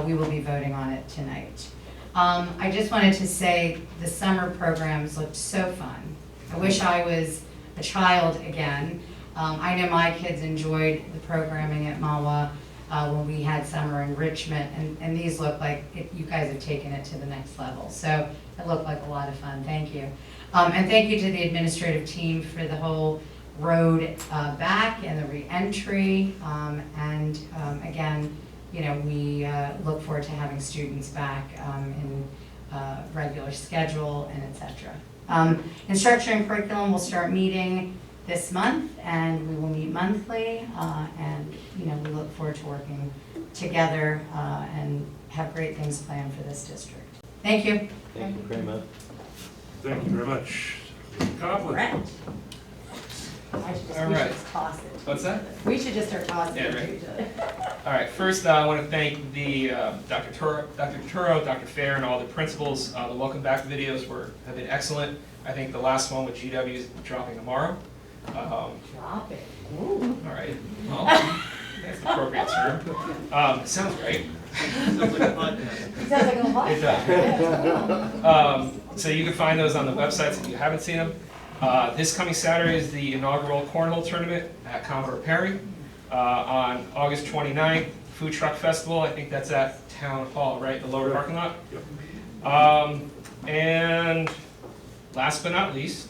we will be voting on it tonight. I just wanted to say the summer programs looked so fun. I wish I was a child again. I know my kids enjoyed the programming at Mahwah when we had summer enrichment, and these look like you guys have taken it to the next level. So it looked like a lot of fun. Thank you. And thank you to the administrative team for the whole road back and the reentry. And again, you know, we look forward to having students back in regular schedule and etc. Instruction and curriculum will start meeting this month, and we will meet monthly, and you know, we look forward to working together and have great things planned for this district. Thank you. Thank you very much. Thank you very much. Mr. Copeland. All right. What's that? We should just start tossing Yeah, to right. each other. All right, first I want to thank the Dr. Turo, Dr. Fair, and all the principals. The welcome back videos have been excellent. I think the last one with GW is dropping tomorrow. Drop it. All right. Well, that's the appropriate term. Sounds great. Sounds like a podcast. It sounds like a podcast. It does. So you can find those on the websites if you haven't seen them. This coming Saturday is the inaugural Cornhole Tournament at Commodore Perry. On August 29th, Food Truck Festival. I think that's at Town Hall, right? The lower parking lot. And last but not least,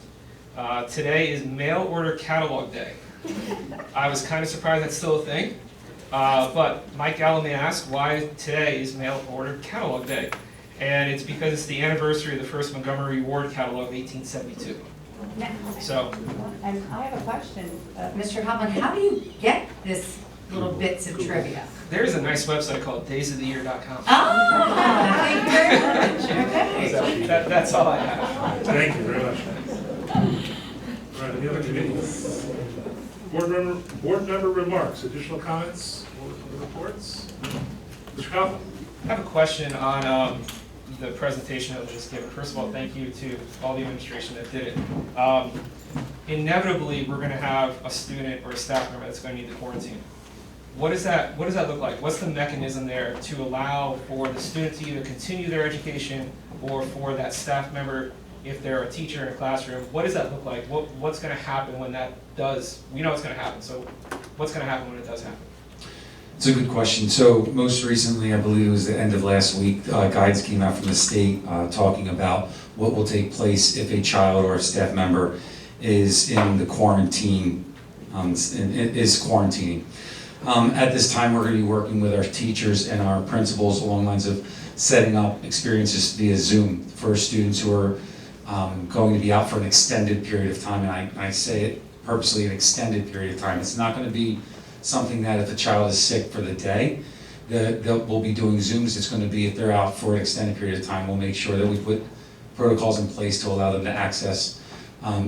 today is Mail Order Catalog Day. I was kind of surprised that's still a thing. But Mike Galliman asked why today is Mail Order Catalog Day. And it's because it's the anniversary of the first Montgomery Ward catalog of 1872. So, And I have a question. Mr. Copeland, how do you get this little bits of trivia? there's a nice website called daysoftheyear.com. Thank you very much. Okay. So that's all I have. Thank you very much. All right, any other committees? Board member remarks, additional comments, or reports? Mr. Copeland? I have a question on the presentation that was just given. First of all, thank you to all the administration that did it. Inevitably, we're going to have a student or a staff member that's going to need the quarantine. What does that look like? What's the mechanism there to allow for the student to either continue their education or for that staff member, if they're a teacher in a classroom, what does that look like? What's going to happen when that does? We know it's going to happen, so what's going to happen when it does happen? It's a good question. So most recently, I believe it was the end of last week, guidance came out from the state talking about what will take place if a child or a staff member is in the quarantine, is quarantining. At this time, we're going to be working with our teachers and our principals along the lines of setting up experiences via Zoom for students who are going to be out for an extended period of time, and I say it purposely, an extended period of time. It's not going to be something that if a child is sick for the day, we'll be doing Zooms. It's going to be if they're out for an extended period of time, we'll make sure that we put protocols in place to allow them to access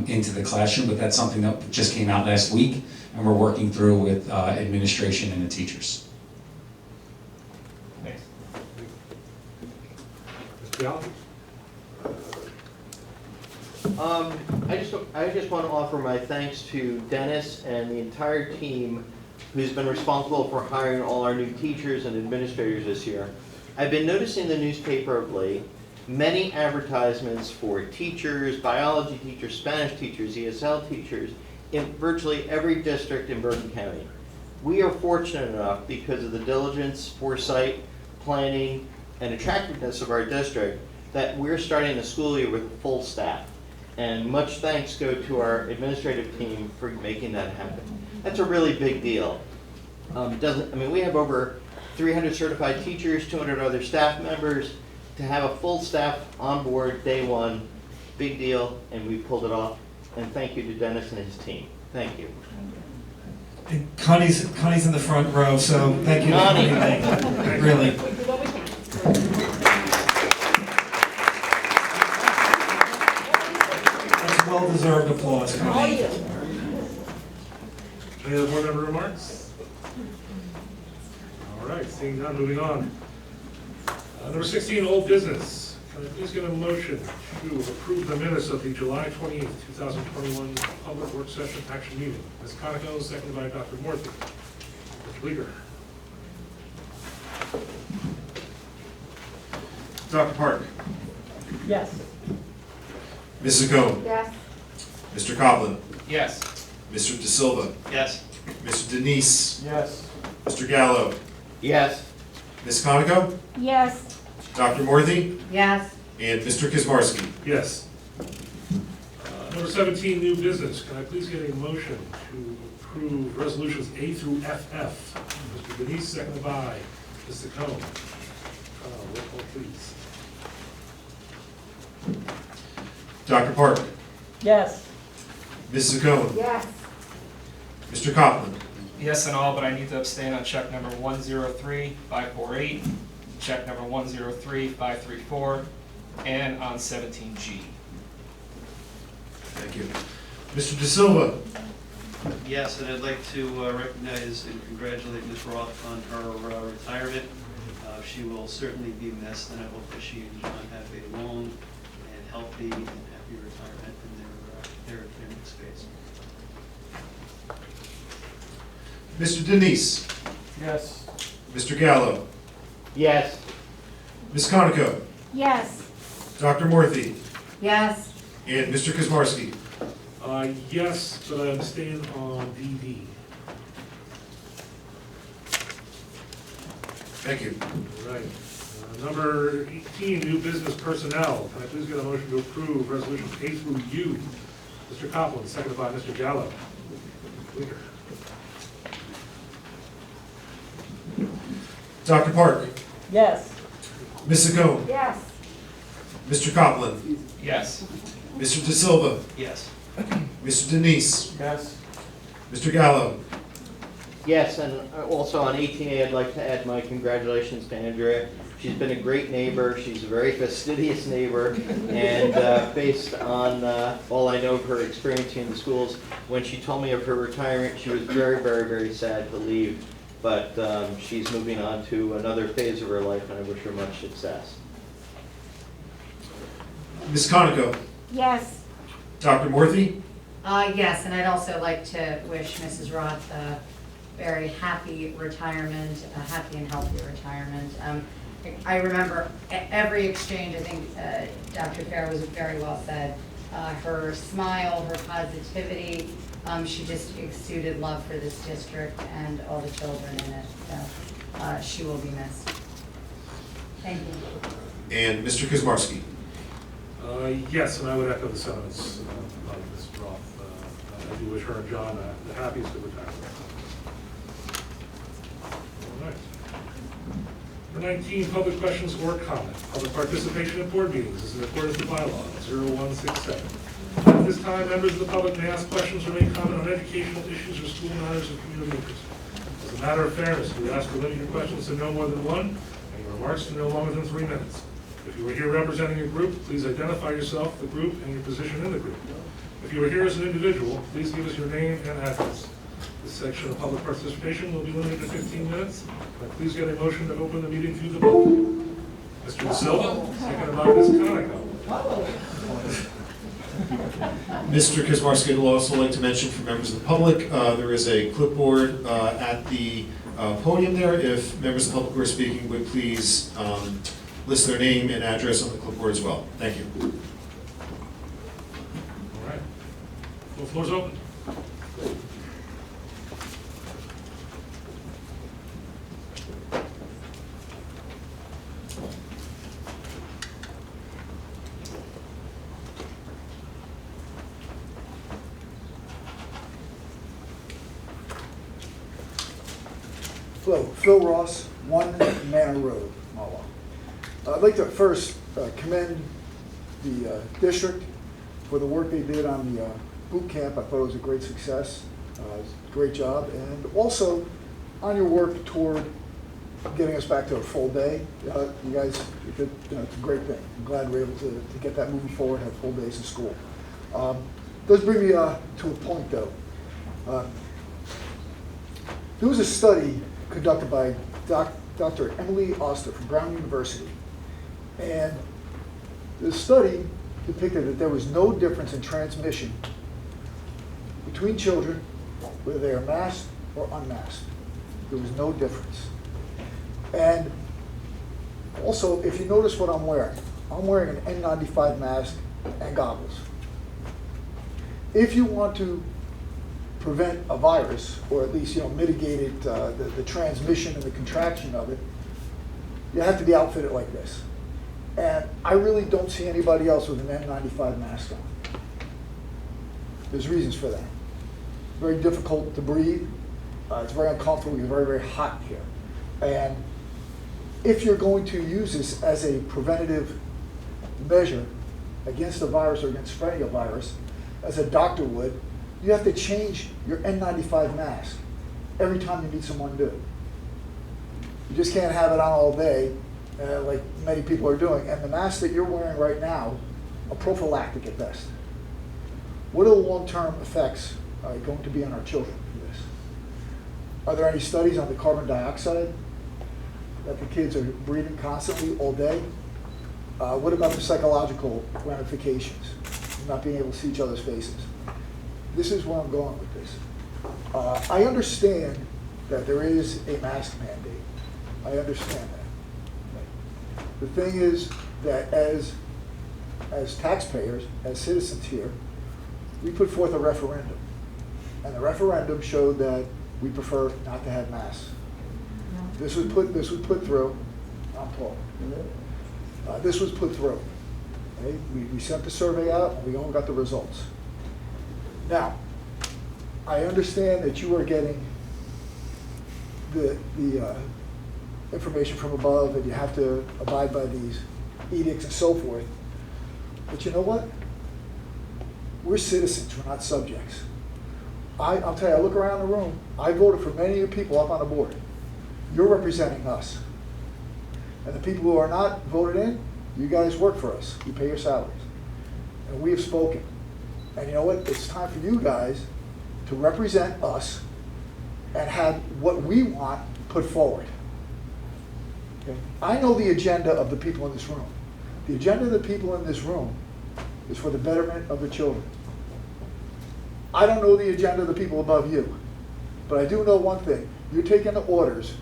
into the classroom, but that's something that just came out last week, and we're working through with administration and the teachers. Thanks. Mr. Gallo? I just want to offer my thanks to Dennis and the entire team who's been responsible for hiring all our new teachers and administrators this year. I've been noticing in the newspaper of late many advertisements for teachers, biology teachers, Spanish teachers, ESL teachers in virtually every district in Bergen County. We are fortunate enough, because of the diligence, foresight, planning, and attractiveness of our district, that we're starting the school year with a full staff. And much thanks go to our administrative team for making that happen. That's a really big deal. We have over 300 certified teachers, 200 other staff members. To have a full staff on board day one, big deal, and we pulled it off. And thank you to Dennis and his team. Thank you. And Connie's in the front row, so thank you to Connie. Really. That's well-deserved applause, Connie. Any other board member remarks? All right, seeing none, moving on. Number 16, old business. Can I please get a motion to approve the minutes of the July 28th, 2021 public work session action meeting? Ms. Conoco, seconded by Dr. Morphy. Mr. Bleeker. Dr. Park. Yes. Mrs. Cohen. Yes. Mr. Coughlin. Yes. Mr. De Silva. Yes. Mr. Denise. Yes. Mr. Gallo. Yes. Ms. Conoco. Yes. Dr. Morthy. Yes. And Mr. Kizmarsky. Yes. Number 17, new business. Can I please get a motion to approve resolutions A through FF? Mr. Denise, seconded by Mr. Cohen. Roll call, please. Dr. Park. Yes. Mrs. Cohen. Yes. Mr. Coughlin. Yes and all, but I need to abstain on check number 103-548, check number 103-534, and on 17G. Thank you. Mr. De Silva. Yes, and I'd like to recognize and congratulate Ms. Roth on her retirement. She will certainly be missed, and I hope that she and John have a long and healthy and happy retirement in their next phase. Mr. Denise. Yes. Mr. Gallo. Yes. Ms. Conoco. Yes. Dr. Morthy. Yes. And Mr. Kizmarsky. Yes, but I abstain on DD. Thank you. All right. Number 18, new business personnel. Can I please get a motion to approve resolutions A through U? Mr. Coughlin, seconded by Mr. Gallo. Bleeker. Dr. Park. Yes. Mrs. Cohen. Yes. Mr. Coughlin. Yes. Mr. De Silva. Yes. Mr. Denise. Yes. Mr. Gallo. Yes, and also on 18A, I'd like to add my congratulations to Andrea. She's been a great neighbor. She's a very fastidious neighbor. And based on all I know of her experience in the schools, when she told me of her retirement, she was very, very, very sad to leave. But she's moving on to another phase of her life, and I wish her much success. Ms. Conoco. Yes. Dr. Morthy. Yes, and I'd also like to wish Mrs. Roth a very happy retirement, a happy and healthy retirement. I remember every exchange, I think Dr. Fair was very well said. Her smile, her positivity, she just exuded love for this district and all the children in it. So she will be missed. Thank you. And Mr. Kizmarsky. Yes, and I would echo the sentiments of Ms. Roth. I do wish her and John the happiest of retirement. All right. Number 19, public questions or comment. Public participation in board meetings is in accordance with bylaw 0167. At this time, members of the public may ask questions or make comment on educational issues or school matters of community interest. As a matter of fairness, we ask to limit your questions to no more than one, and your remarks to no longer than 3 minutes. If you are here representing a group, please identify yourself, the group, and your position in the group. If you are here as an individual, please give us your name and address. This section of public participation will be limited to 15 minutes. Please get a motion to open the meeting to the public. Mr. De Silva, seconded by Ms. Conoco. Mr. Kazmarski would also like to mention for members of the public, there is a clipboard at the podium there. If members of the public who are speaking would please list their name and address on the clipboard as well. Thank you. All right. The floor is open. Hello, Phil Ross, 1 Manor Road, Mahwah. I'd like to first commend the district for the work they did on the boot camp. I thought it was a great success, great job, and also on your work toward getting us back to a full day. You guys did, it's a great thing. I'm glad we're able to get that moving forward, have full days of school. Does bring me to a point though. There was a study conducted by Dr. Emily Oster from Brown University. And the study depicted that there was no difference in transmission between children, whether they are masked or unmasked. There was no difference. And also, if you notice what I'm wearing an N95 mask and goggles. If you want to prevent a virus, or at least mitigate it, the transmission and the contraction of it, you have to be outfitted like this. And I really don't see anybody else with an N95 mask on. There's reasons for that. Very difficult to breathe. It's very uncomfortable. You're very, very hot here. And if you're going to use this as a preventative measure against a virus or against spreading a virus, as a doctor would, you have to change your N95 mask every time you meet someone new. You just can't have it on all day, like many people are doing. And the masks that you're wearing right now are prophylactic at best. What are the long-term effects going to be on our children for this? Are there any studies on the carbon dioxide that the kids are breathing constantly all day? What about the psychological ramifications, not being able to see each other's faces? This is where I'm going with this. I understand that there is a mask mandate. I understand that. The thing is that as taxpayers, as citizens here, we put forth a referendum. And the referendum showed that we prefer not to have masks. This was put through. I'm Paul. This was put through. Okay? We sent the survey out and we all got the results. Now, I understand that you are getting the information from above and you have to abide by these edicts and so forth. But you know what? We're citizens, we're not subjects. I'll tell you, I look around the room, I voted for many of the people up on the board. You're representing us. And the people who are not voted in, you guys work for us. You pay your salaries. And we have spoken. And you know what? It's time for you guys to represent us and have what we want put forward. Okay? I know the agenda of the people in this room. The agenda of the people in this room is for the betterment of the children. I don't know the agenda of the people above you, but I do know one thing. You're taking the orders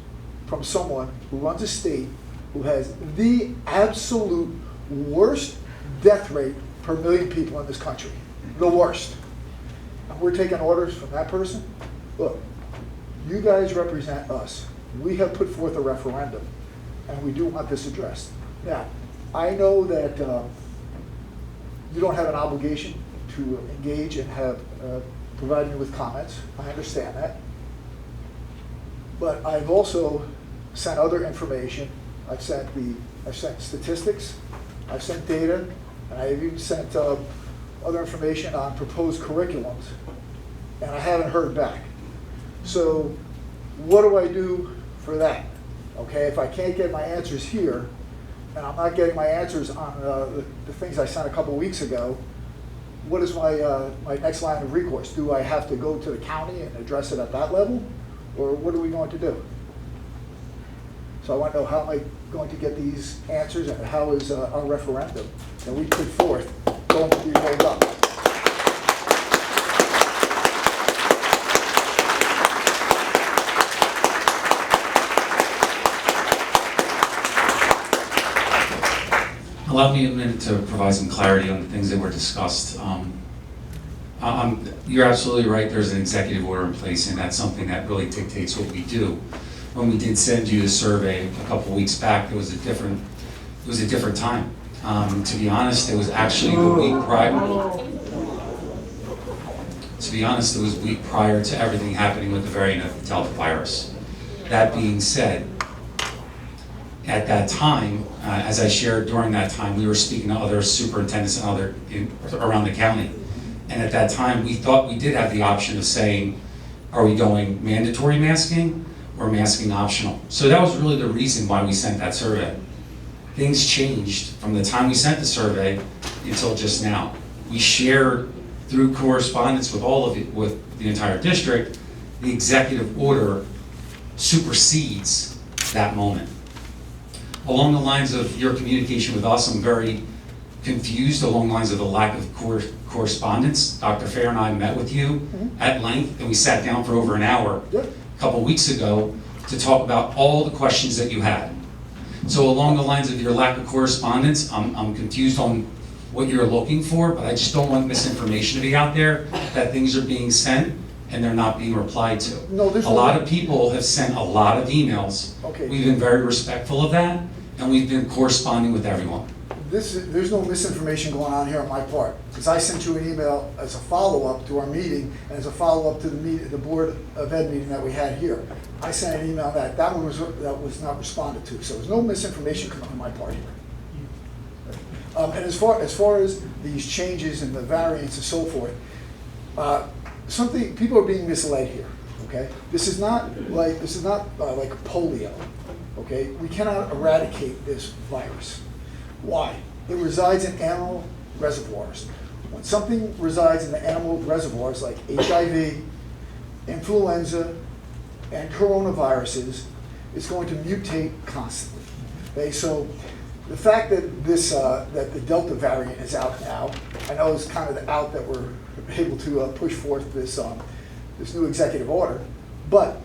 from someone who runs a state who has the absolute worst death rate per million people in this country. The worst. And we're taking orders from that person? Look, you guys represent us. We have put forth a referendum, and we do want this addressed. Now, I know that you don't have an obligation to engage and have provided me with comments. I understand that. But I've also sent other information. I've sent statistics, I've sent data, and I've even sent other information on proposed curriculums, and I haven't heard back. So what do I do for that? Okay, if I can't get my answers here, and I'm not getting my answers on the things I sent a couple weeks ago, what is my next line of recourse? Do I have to go to the county and address it at that level? Or what are we going to do? So I want to know, how am I going to get these answers, and how is our referendum that we put forth going to be rolled up? Allow me a minute to provide some clarity on the things that were discussed. You're absolutely right, there's an executive order in place, and that's something that really dictates what we do. When we did send you the survey a couple weeks back, it was a different time. To be honest, it was actually the week prior. To be honest, it was a week prior to everything happening with the variant of the Delta virus. That being said, at that time, as I shared during that time, we were speaking to other superintendents and around the county. And at that time, we thought we did have the option of saying, are we going mandatory masking or masking optional? So that was really the reason why we sent that survey. Things changed from the time we sent the survey until just now. We shared through correspondence with the entire district, the executive order supersedes that moment. Along the lines of your communication with us, I'm very confused along the lines of the lack of correspondence. Dr. Fair and I met with you at length, and we sat down for over an hour a couple weeks ago to talk about all the questions that you had. So along the lines of your lack of correspondence, I'm confused on what you're looking for, but I just don't want misinformation to be out there that things are being sent and they're not being replied to. No, a lot of people have sent a lot of emails. Okay. We've been very respectful of that, and we've been corresponding with everyone. There's no misinformation going on here on my part, because I sent you an email as a follow-up to our meeting and as a follow-up to the Board of Ed meeting that we had here. I sent an email that one was not responded to, so there's no misinformation coming on my part here. And as far as these changes and the variants and so forth, people are being misled here. Okay, this is not like polio. Okay, we cannot eradicate this virus. Why? It resides in animal reservoirs. When something resides in the animal reservoirs like HIV, influenza, and coronaviruses, it's going to mutate constantly. Okay, so the fact that that the Delta variant is out now, I know it's kind of out that we're able to push forth this new executive order, but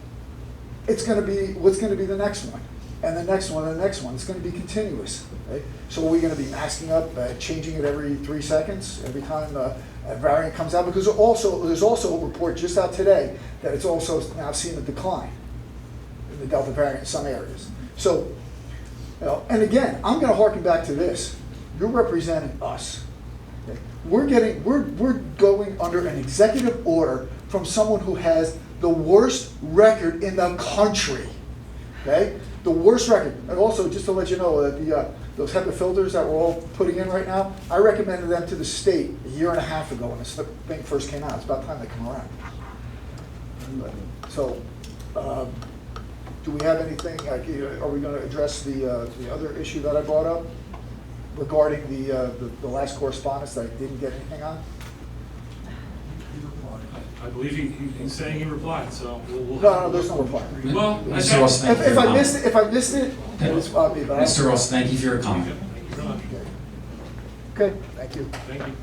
it's going to be what's going to be the next one. And the next one, and the next one. It's going to be continuous. Right? So are we going to be masking up, changing it every 3 seconds, every time a variant comes out? Because there's also a report just out today that it's also now seen a decline in the Delta variant in some areas. So, and again, I'm going to harken back to this. You're representing us. Okay? We're going under an executive order from someone who has the worst record in the country. Okay? The worst record. And also, just to let you know, that those HEPA filters that we're all putting in right now, I recommended them to the state a year and a half ago when this thing first came out. It's about time they come around. So, do we have anything, are we going to address the other issue that I brought up regarding the last correspondence that I didn't get anything on? I believe he's saying he replied, so we'll No, there's no reply. Well, Mr. Ross, thank you for If your I missed comment. it, it was me. But Mr. Ross, thank you for your comment. Thank you very much. Okay, thank you. Thank you.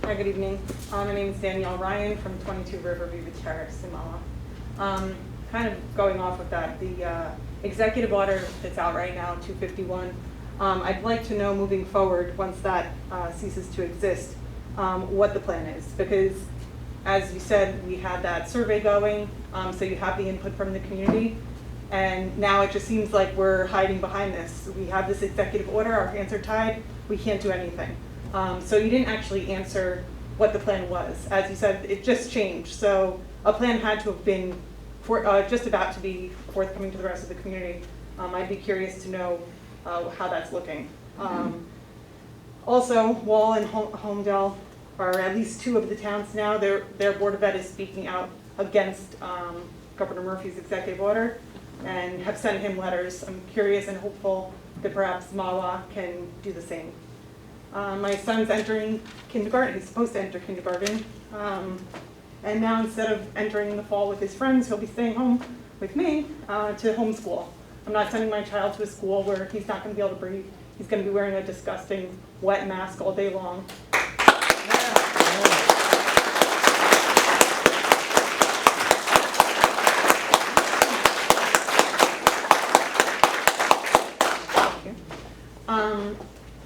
Hi, good evening. My name is Danielle Ryan from 22 Riverview Terrace in Mahwah. Kind of going off of that, the executive order that's out right now, 251, I'd like to know moving forward, once that ceases to exist, what the plan is. Because as you said, we had that survey going, so you have the input from the community. And now it just seems like we're hiding behind this. We have this executive order, our hands are tied, we can't do anything. So you didn't actually answer what the plan was. As you said, it just changed. So a plan had to have been just about to be forthcoming to the rest of the community. I'd be curious to know how that's looking. Also, Wall and Homedale are at least two of the towns now. Their Board of Ed is speaking out against Governor Murphy's executive order and have sent him letters. I'm curious and hopeful that perhaps Mahwah can do the same. My son's entering kindergarten. He's supposed to enter kindergarten. And now instead of entering the fall with his friends, he'll be staying home with me to homeschool. I'm not sending my child to a school where he's not going to be able to breathe. He's going to be wearing a disgusting wet mask all day long.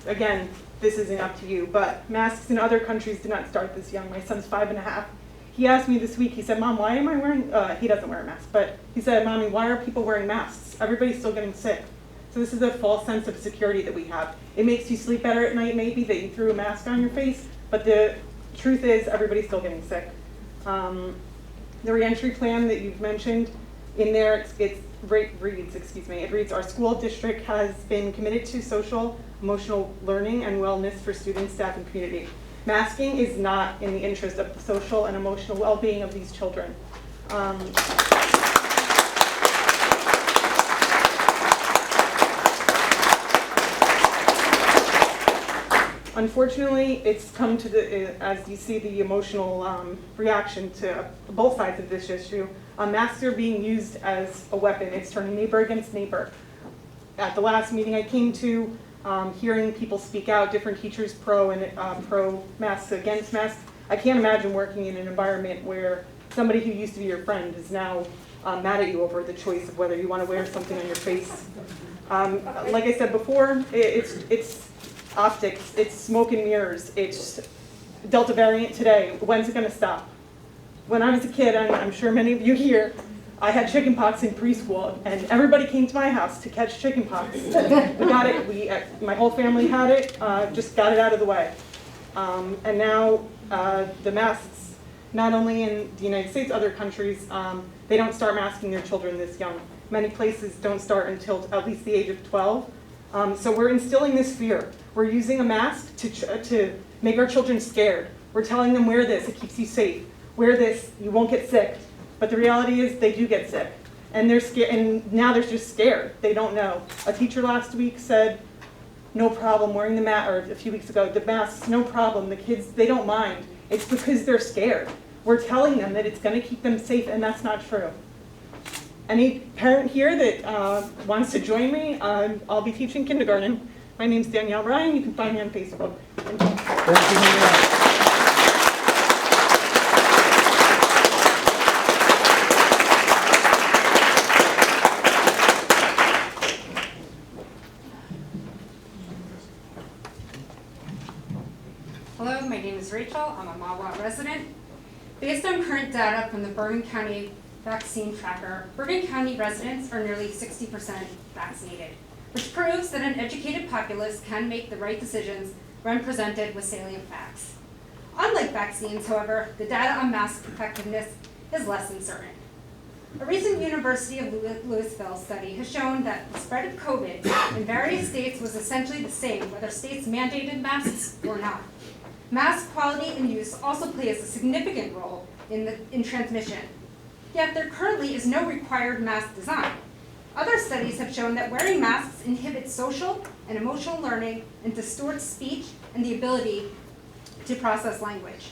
Again, this isn't up to you, but masks in other countries did not start this young. My son's 5.5. He asked me this week, he said, Mom, why am I wearing, he doesn't wear a mask, but he said, Mommy, why are people wearing masks? Everybody's still getting sick. So this is a false sense of security that we have. It makes you sleep better at night, maybe, that you threw a mask on your face, but the truth is everybody's still getting sick. The reentry plan that you've mentioned, in there, it reads, our school district has been committed to social, emotional learning and wellness for students, staff, and community. Masking is not in the interest of the social and emotional well-being of these children. Unfortunately, it's come to as you see the emotional reaction to both sides of this issue. Masks are being used as a weapon. It's turning neighbor against neighbor. At the last meeting I came to, hearing people speak out, different teachers pro and pro masks, against masks. I can't imagine working in an environment where somebody who used to be your friend is now mad at you over the choice of whether you want to wear something on your face. Like I said before, it's optics, it's smoke and mirrors, it's Delta variant today. When's it going to stop? When I was a kid, and I'm sure many of you here, I had chickenpox in preschool, and everybody came to my house to catch chickenpox. We got it. My whole family had it. Just got it out of the way. And now the masks, not only in the United States, other countries, they don't start masking their children this young. Many places don't start until at least the age of 12. So we're instilling this fear. We're using a mask to make our children scared. We're telling them, wear this, it keeps you safe. Wear this, you won't get sick. But the reality is they do get sick. And they're scared, and now they're just scared. They don't know. A teacher last week said, no problem wearing the mask, or a few weeks ago, the masks, no problem. The kids, they don't mind. It's because they're scared. We're telling them that it's going to keep them safe, and that's not true. Any parent here that wants to join me, I'll be teaching kindergarten. My name's Danielle Ryan. You can find me on Facebook. Thank you. Hello, my name is Rachel. I'm a Mahwah resident. Based on current data from the Bergen County Vaccine Tracker, Bergen County residents are nearly 60% vaccinated, which proves that an educated populace can make the right decisions when presented with salient facts. Unlike vaccines, however, the data on mask effectiveness is less than certain. A recent University of Louisville study has shown that the spread of COVID in various states was essentially the same, whether states mandated masks or not. Mask quality and use also plays a significant role in transmission. Yet there currently is no required mask design. Other studies have shown that wearing masks inhibits social and emotional learning and distorts speech and the ability to process language.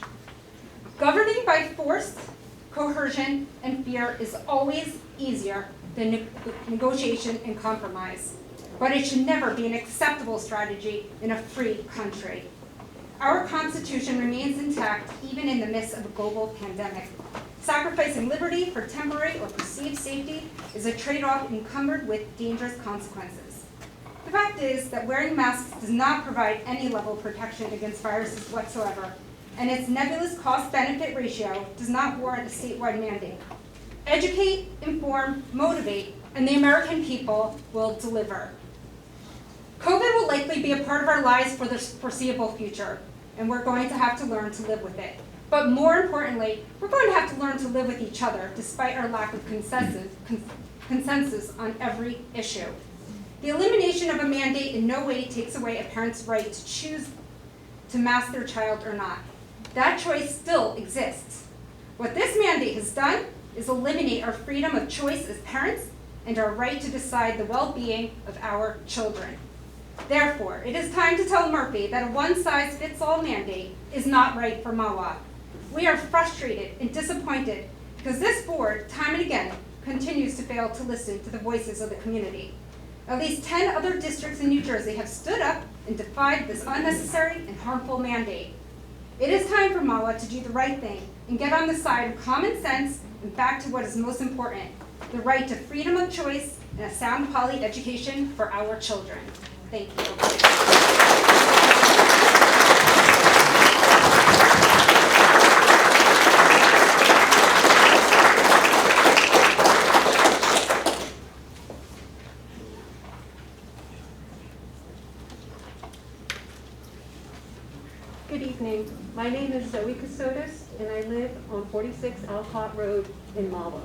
Governing by force, coercion, and fear is always easier than negotiation and compromise, but it should never be an acceptable strategy in a free country. Our Constitution remains intact even in the midst of a global pandemic. Sacrificing liberty for temporary or perceived safety is a trade-off encumbered with dangerous consequences. The fact is that wearing masks does not provide any level of protection against viruses whatsoever, and its nebulous cost-benefit ratio does not warrant a statewide mandate. Educate, inform, motivate, and the American people will deliver. COVID will likely be a part of our lives for the foreseeable future, and we're going to have to learn to live with it. But more importantly, we're going to have to learn to live with each other despite our lack of consensus on every issue. The elimination of a mandate in no way takes away a parent's right to choose to mask their child or not. That choice still exists. What this mandate has done is eliminate our freedom of choice as parents and our right to decide the well-being of our children. Therefore, it is time to tell Murphy that a one-size-fits-all mandate is not right for Mahwah. We are frustrated and disappointed because this board, time and again, continues to fail to listen to the voices of the community. At least 10 other districts in New Jersey have stood up and defied this unnecessary and harmful mandate. It is time for Mahwah to do the right thing and get on the side of common sense and back to what is most important, the right to freedom of choice and a sound quality education for our children. Thank you. Good evening. My name is Zoe Casotis, and I live on 46 Alcott Road in Mahwah.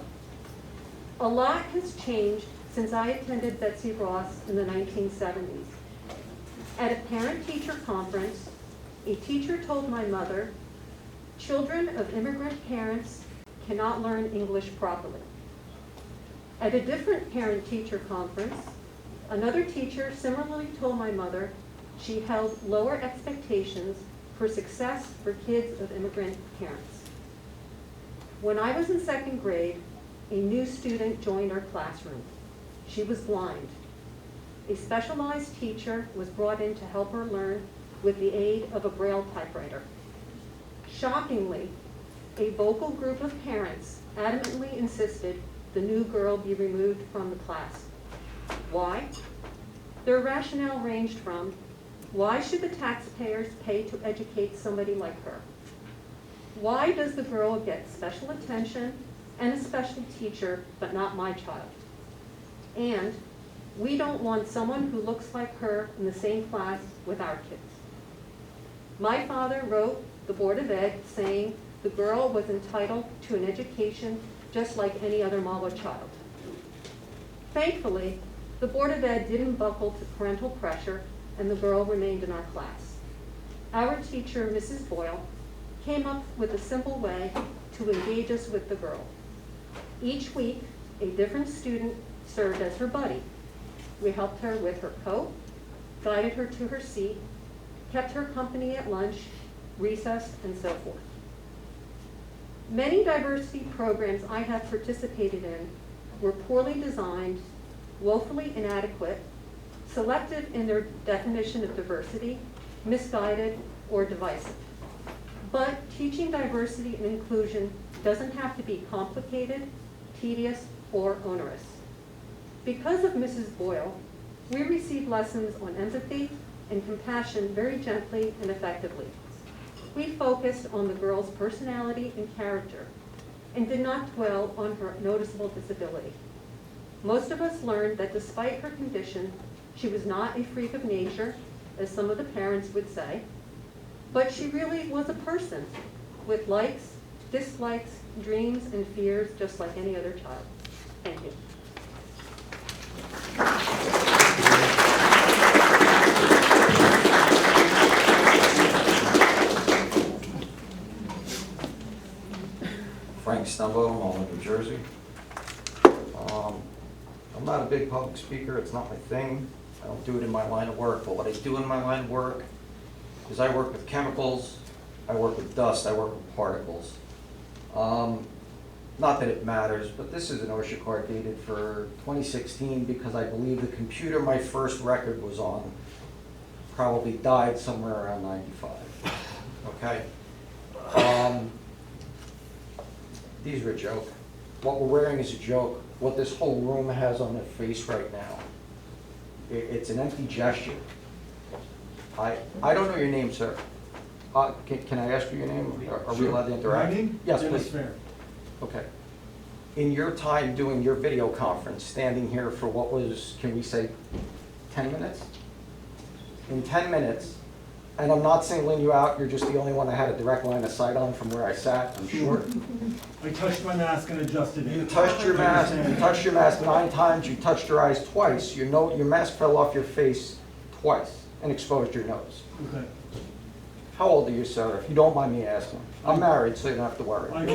A lot has changed since I attended Betsy Ross in the 1970s. At a parent-teacher conference, a teacher told my mother, children of immigrant parents cannot learn English properly. At a different parent-teacher conference, another teacher similarly told my mother she held lower expectations for success for kids of immigrant parents. When I was in second grade, a new student joined our classroom. She was blind. A specialized teacher was brought in to help her learn with the aid of a Braille typewriter. Shockingly, a vocal group of parents adamantly insisted the new girl be removed from the class. Why? Their rationale ranged from, why should the taxpayers pay to educate somebody like her? Why does the girl get special attention and a special teacher, but not my child? And we don't want someone who looks like her in the same class with our kids. My father wrote the Board of Ed saying the girl was entitled to an education just like any other Mahwah child. Thankfully, the Board of Ed didn't buckle to parental pressure and the girl remained in our class. Our teacher, Mrs. Boyle, came up with a simple way to engage us with the girl. Each week, a different student served as her buddy. We helped her with her coat, guided her to her seat, kept her company at lunch, recess, and so forth. Many diversity programs I have participated in were poorly designed, woefully inadequate, selective in their definition of diversity, misguided, or divisive. But teaching diversity and inclusion doesn't have to be complicated, tedious, or onerous. Because of Mrs. Boyle, we received lessons on empathy and compassion very gently and effectively. We focused on the girl's personality and character and did not dwell on her noticeable disability. Most of us learned that despite her condition, she was not a freak of nature, as some of the parents would say, but she really was a person with likes, dislikes, dreams, and fears just like any other child. Thank you. Frank Stumbo, Malden, New Jersey. I'm not a big public speaker, it's not my thing. I don't do it in my line of work, but what I do in my line of work is I work with chemicals, I work with dust, I work with particles. Not that it matters, but this is an OSHA card dated for 2016 because I believe the computer my first record was on probably died somewhere around 95, okay? These are a joke. What we're wearing is a joke. What this whole room has on their face right now, it's an empty gesture. I don't know your name, sir. Can I ask you your name? Are we allowed to interact? My name? Yes, Dennis please. Fair. Okay. In your time doing your video conference, standing here for what was, can we say, 10 minutes? In 10 minutes, and I'm not singling you out, you're just the only one I had a direct line of sight on from where I sat, I'm sure. I touched my mask and adjusted it. You touched your mask 9 times, you touched your eyes twice, your mask fell off your face twice and exposed your nose. Okay. How old are you, sir, if you don't mind me asking? I'm married, so you don't have to worry. I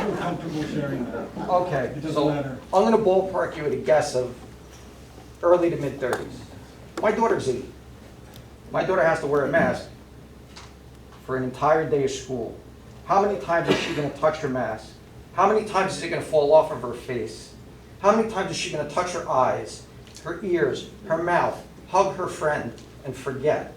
feel comfortable sharing that. Okay, It doesn't so matter. I'm gonna ballpark you at a guess of early to mid-30s. My daughter's 8. My daughter has to wear a mask for an entire day of school. How many times is she gonna touch her mask? How many times is it gonna fall off of her face? How many times is she gonna touch her eyes, her ears, her mouth, hug her friend, and forget?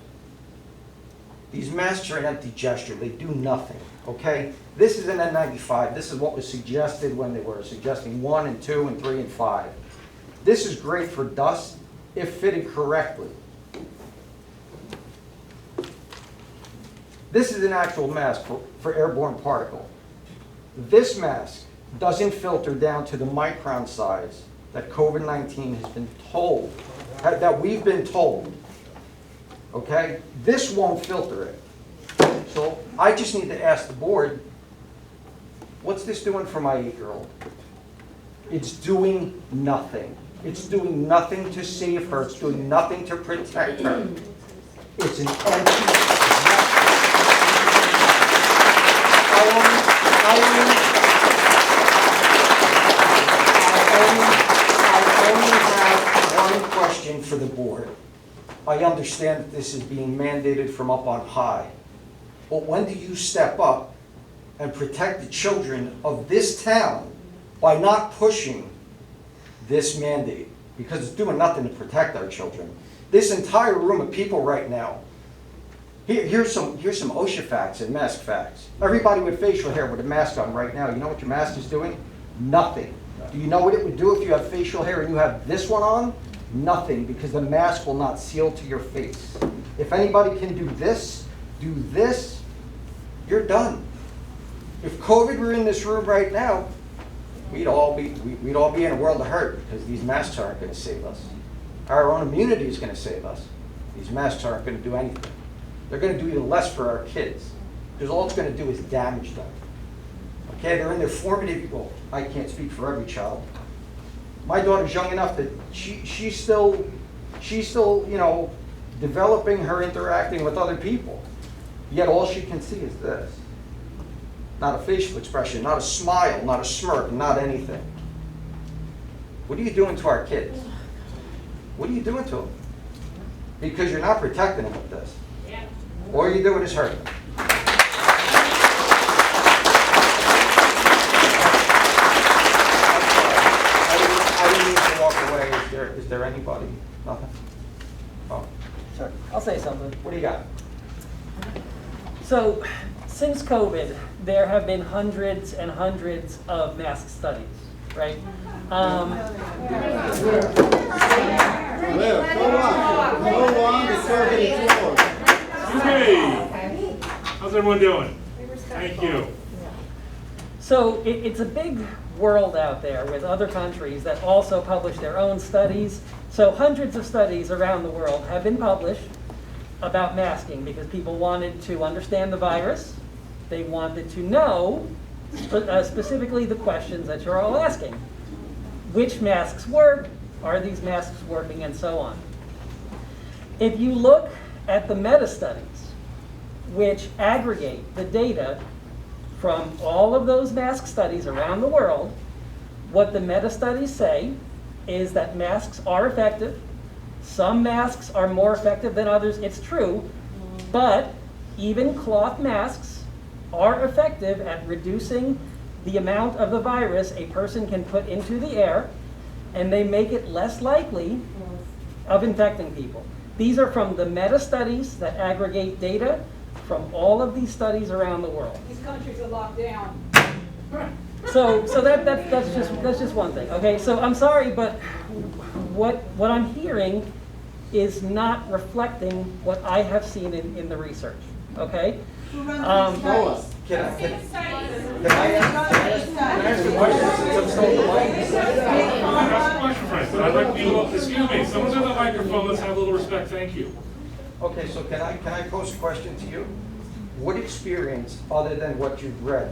These masks are an empty gesture. They do nothing, okay? This is an N95. This is what was suggested when they were suggesting 1 and 2 and 3 and 5. This is great for dust if fitted correctly. This is an actual mask for airborne particle. This mask doesn't filter down to the micron size that COVID-19 has been told, that we've been told. Okay? This won't filter it. So I just need to ask the board, what's this doing for my 8-year-old? It's doing nothing. It's doing nothing to save her. It's doing nothing to protect her. It's an empty. I only have one question for the board. I understand that this is being mandated from up on high, but when do you step up and protect the children of this town by not pushing this mandate? Because it's doing nothing to protect our children. This entire room of people right now, here's some OSHA facts and mask facts. Everybody with facial hair with a mask on right now, you know what your mask is doing? Nothing. Do you know what it would do if you have facial hair and you have this one on? Nothing, because the mask will not seal to your face. If anybody can do this, you're done. If COVID were in this room right now, we'd all be in a world of hurt, because these masks aren't going to save us. Our own immunity is going to save us. These masks aren't going to do anything. They're going to do even less for our kids, because all it's going to do is damage them. Okay, they're in their formative, well, I can't speak for every child. My daughter's young enough that she's still, you know, developing her interacting with other people. Yet all she can see is this. Not a facial expression, not a smile, not a smirk, not anything. What are you doing to our kids? What are you doing to them? Because you're not protecting them with this. All you're doing is hurting them. I didn't mean to walk away. Is there anybody? Nothing? Oh. Sure, I'll say something. What do you got? So, since COVID, there have been hundreds and hundreds of mask studies, right? Hey, how's everyone doing? Thank you. So it's a big world out there with other countries that also publish their own studies. So hundreds of studies around the world have been published about masking because people wanted to understand the virus. They wanted to know specifically the questions that you're all asking. Which masks work? Are these masks working? And so on. If you look at the meta-studies, which aggregate the data from all of those mask studies around the world, what the meta-studies say is that masks are effective. Some masks are more effective than others, it's true, but even cloth masks are effective at reducing the amount of the virus a person can put into the air, and they make it less likely of infecting people. These are from the meta-studies that aggregate data from all of these studies around the world. These countries are locked down. So that's just one thing. Okay, so I'm sorry, but what I'm hearing is not reflecting what I have seen in the research, okay? Noah, can I ask a question since I'm still the mic? Ask a question, Frank, but I'd like to be, excuse me, someone's on the microphone, let's have a little respect, thank you. Okay, so can I pose a question to you? What experience, other than what you've read,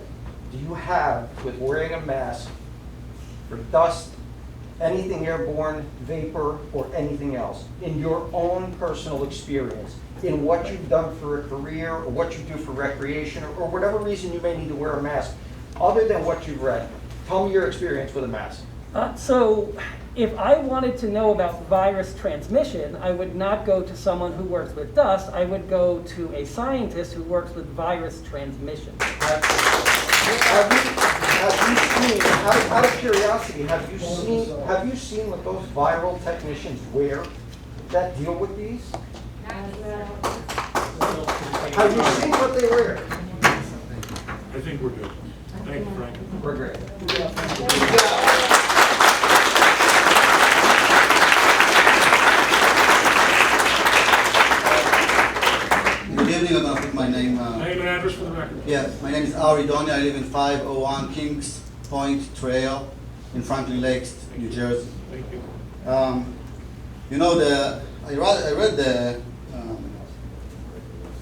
do you have with wearing a mask for dust, anything airborne, vapor, or anything else, in your own personal experience, in what you've done for a career, or what you do for recreation, or whatever reason you may need to wear a mask, other than what you've read? Tell me your experience with a mask. So if I wanted to know about virus transmission, I would not go to someone who works with dust. I would go to a scientist who works with virus transmission. Have you seen, out of curiosity, have you seen what those viral technicians wear that deal with these? Have you seen what they wear? I think we're good. Thank you, Frank. We're great. Good evening, I'm going to put my name. Name and address for the record. Yeah, my name is Ari Donia. I live in 501 Kings Point Trail in Franklin Lakes, New Jersey. Thank you. You know, I read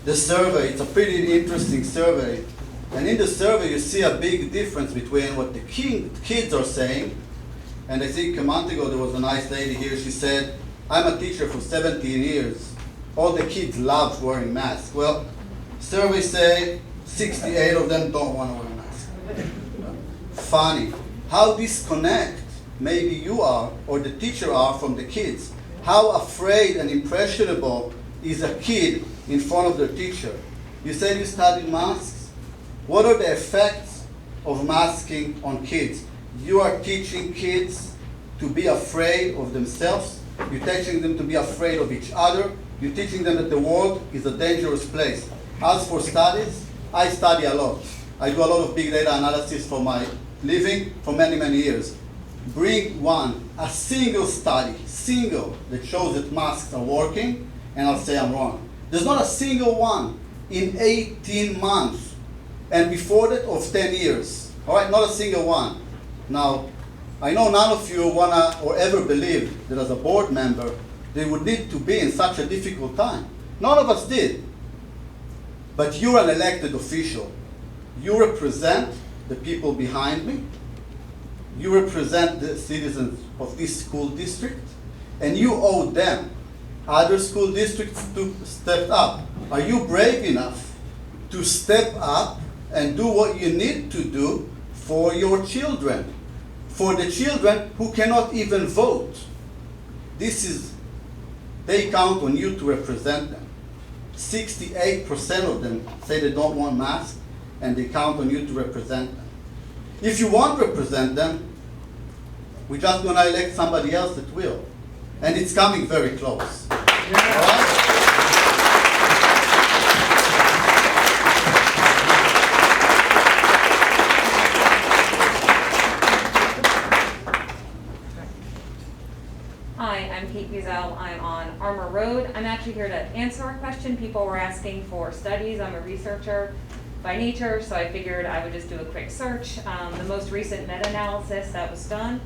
the survey. It's a pretty interesting survey. And in the survey, you see a big difference between what the kids are saying. And I think a month ago, there was a nice lady here. She said, I'm a teacher for 17 years. All the kids love wearing masks. Well, surveys say 68 of them don't want to wear a mask. Funny. How disconnect maybe you are or the teacher are from the kids. How afraid and impressionable is a kid in front of their teacher. You said you studied masks. What are the effects of masking on kids? You are teaching kids to be afraid of themselves. You're teaching them to be afraid of each other. You're teaching them that the world is a dangerous place. As for studies, I study a lot. I do a lot of big data analysis for my living for many, many years. Bring a single study, that shows that masks are working, and I'll say I'm wrong. There's not a single one in 18 months, and before that of 10 years. All right, not a single one. Now, I know none of you wanna or ever believe that as a board member, they would need to be in such a difficult time. None of us did. But you're an elected official. You represent the people behind me. You represent the citizens of this school district, and you owe them. Other school districts to step up. Are you brave enough to step up and do what you need to do for your children? For the children who cannot even vote. They count on you to represent them. 68% of them say they don't want masks, and they count on you to represent them. If you won't represent them, we're just going to elect somebody else that will. And it's coming very close. All right? Hi, I'm Kate Wiesel. I'm on Armour Road. I'm actually here to answer a question. People were asking for studies. I'm a researcher by nature, so I figured I would just do a quick search. The most recent meta-analysis that was done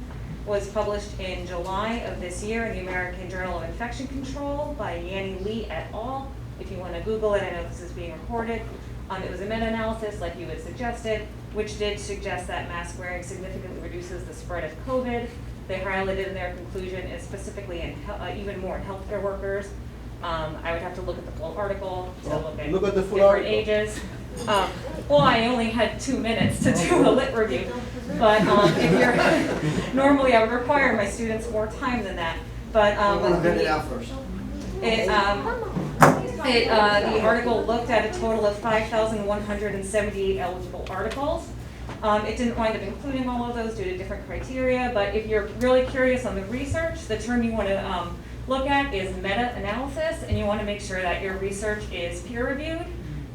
was published in July of this year in the American Journal of Infection Control by Yanni Lee et al. If you want to Google it, I know this is being recorded. It was a meta-analysis, like you had suggested, which did suggest that mask wearing significantly reduces the spread of COVID. They highlighted in their conclusion is specifically in even more in healthcare workers. I would have to look at the full article to look at the full different article. ages. Well, I only had 2 minutes to do a lit review, but if you're normally I would require my students more time than that. But Get it out first. The article looked at a total of 5,178 eligible articles. It didn't wind up including all of those due to different criteria, but if you're really curious on the research, the term you want to look at is meta-analysis, and you want to make sure that your research is peer-reviewed.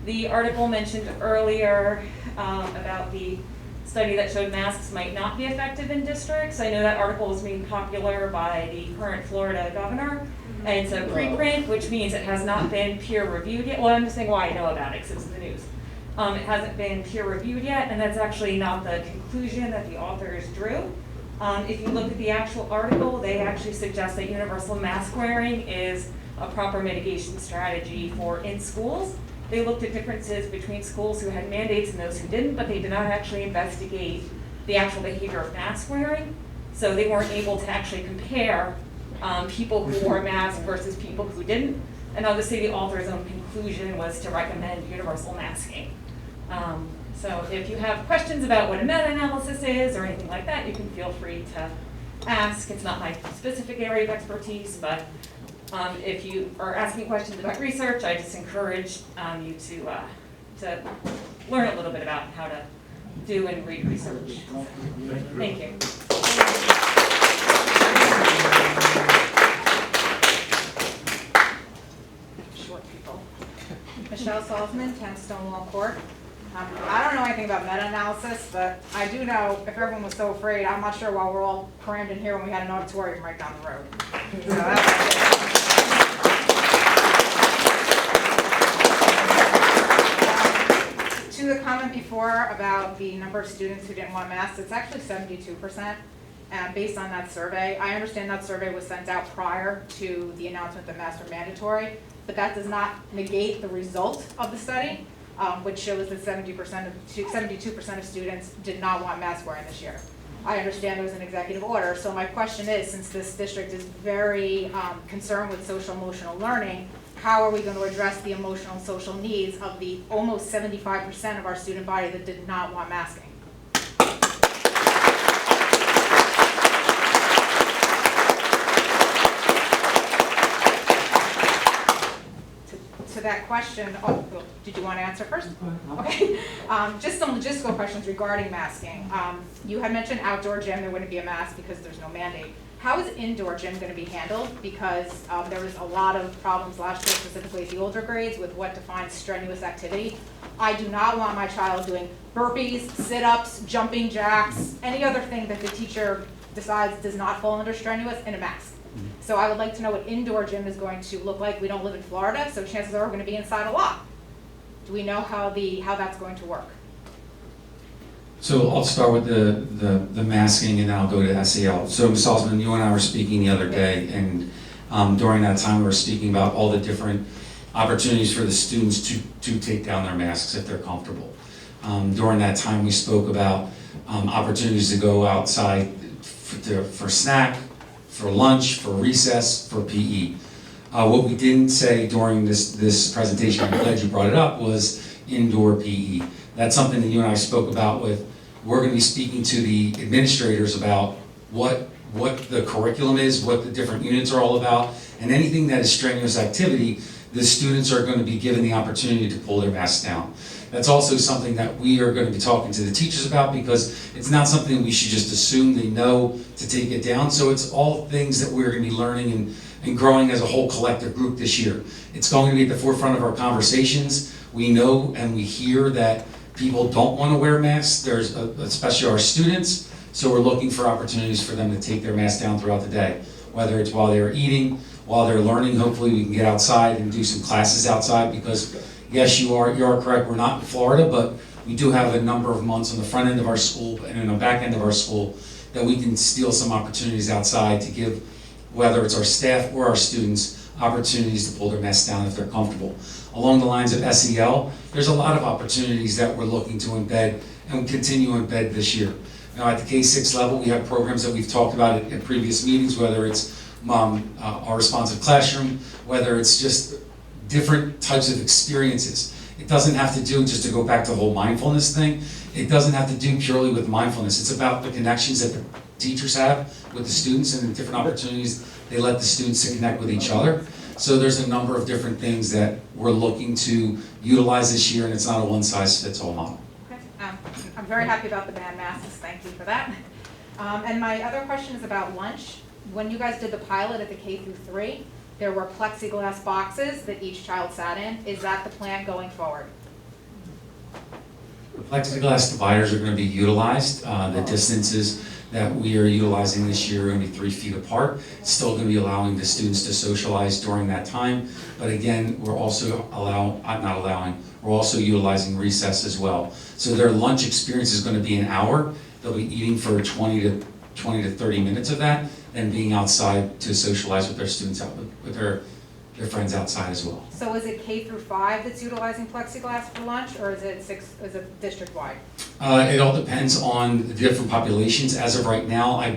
The article mentioned earlier about the study that showed masks might not be effective in districts. I know that article was made popular by the current Florida governor. And it's a preprint, which means it has not been peer reviewed yet. Well, I'm just saying why I know about it, because it's in the news. It hasn't been peer reviewed yet, and that's actually not the conclusion that the authors drew. If you look at the actual article, they actually suggest that universal mask wearing is a proper mitigation strategy for in schools. They looked at differences between schools who had mandates and those who didn't, but they did not actually investigate the actual behavior of mask wearing. So they weren't able to actually compare people who wore masks versus people who didn't. And I'll just say the author's own conclusion was to recommend universal masking. So if you have questions about what a meta-analysis is or anything like that, you can feel free to ask. It's not my specific area of expertise, but if you are asking questions about research, I just encourage you to learn a little bit about how to do and read research. Thank you. Short people. Michelle Salzman, 10 Stonewall Court. I don't know anything about meta-analysis, but I do know if everyone was so afraid, I'm not sure why we're all crammed in here when we had an auditorium right down the road. So to the comment before about the number of students who didn't want masks, it's actually 72%. And based on that survey, I understand that survey was sent out prior to the announcement that masks were mandatory, but that does not negate the result of the study, which shows that 72% of students did not want mask wearing this year. I understand there was an executive order, so my question is, since this district is very concerned with social emotional learning, how are we going to address the emotional and social needs of the almost 75% of our student body that did not want masking? To that question, oh, did you want to answer first? Okay. Just some logistical questions regarding masking. You had mentioned outdoor gym, there wouldn't be a mask because there's no mandate. How is indoor gym going to be handled? Because there was a lot of problems last year, specifically at the older grades, with what defines strenuous activity. I do not want my child doing burpees, sit-ups, jumping jacks, any other thing that the teacher decides does not fall under strenuous in a mask. So I would like to know what indoor gym is going to look like. We don't live in Florida, so chances are we're going to be inside a lot. Do we know how that's going to work? So I'll start with the masking and then I'll go to SEL. So Ms. Salzman, you and I were speaking the other day, and during that time we were speaking about all the different opportunities for the students to take down their masks if they're comfortable. During that time we spoke about opportunities to go outside for snack, for lunch, for recess, for PE. What we didn't say during this presentation, I'm glad you brought it up, was indoor PE. That's something that you and I spoke about with. We're going to be speaking to the administrators about what the curriculum is, what the different units are all about, and anything that is strenuous activity, the students are going to be given the opportunity to pull their masks down. That's also something that we are going to be talking to the teachers about, because it's not something we should just assume they know to take it down. So it's all things that we're going to be learning and growing as a whole collective group this year. It's going to be at the forefront of our conversations. We know and we hear that people don't want to wear masks, especially our students, so we're looking for opportunities for them to take their masks down throughout the day, whether it's while they're eating, while they're learning. Hopefully we can get outside and do some classes outside, because yes, you are correct, we're not in Florida, but we do have a number of months on the front end of our school and in the back end of our school that we can steal some opportunities outside to give, whether it's our staff or our students, opportunities to pull their masks down if they're comfortable. Along the lines of SEL, there's a lot of opportunities that we're looking to embed and continue to embed this year. Now at the K-6 level, we have programs that we've talked about at previous meetings, whether it's our responsive classroom, whether it's just different types of experiences. It doesn't have to do, just to go back to the whole mindfulness thing, it doesn't have to do purely with mindfulness. It's about the connections that the teachers have with the students and the different opportunities they let the students to connect with each other. So there's a number of different things that we're looking to utilize this year, and it's not a one-size-fits-all model. Okay. I'm very happy about the band masks, thank you for that. And my other question is about lunch. When you guys did the pilot at the K through 3, there were plexiglass boxes that each child sat in. Is that the plan going forward? The plexiglass dividers are going to be utilized. The distances that we are utilizing this year are going to be 3 feet apart. Still going to be allowing the students to socialize during that time, but again, we're also we're also utilizing recess as well. So their lunch experience is going to be an hour. They'll be eating for 20 to 30 minutes of that, and being outside to socialize with their students, with their friends outside as well. So is it K through 5 that's utilizing plexiglass for lunch, or is it district-wide? It all depends on the different populations. As of right now, I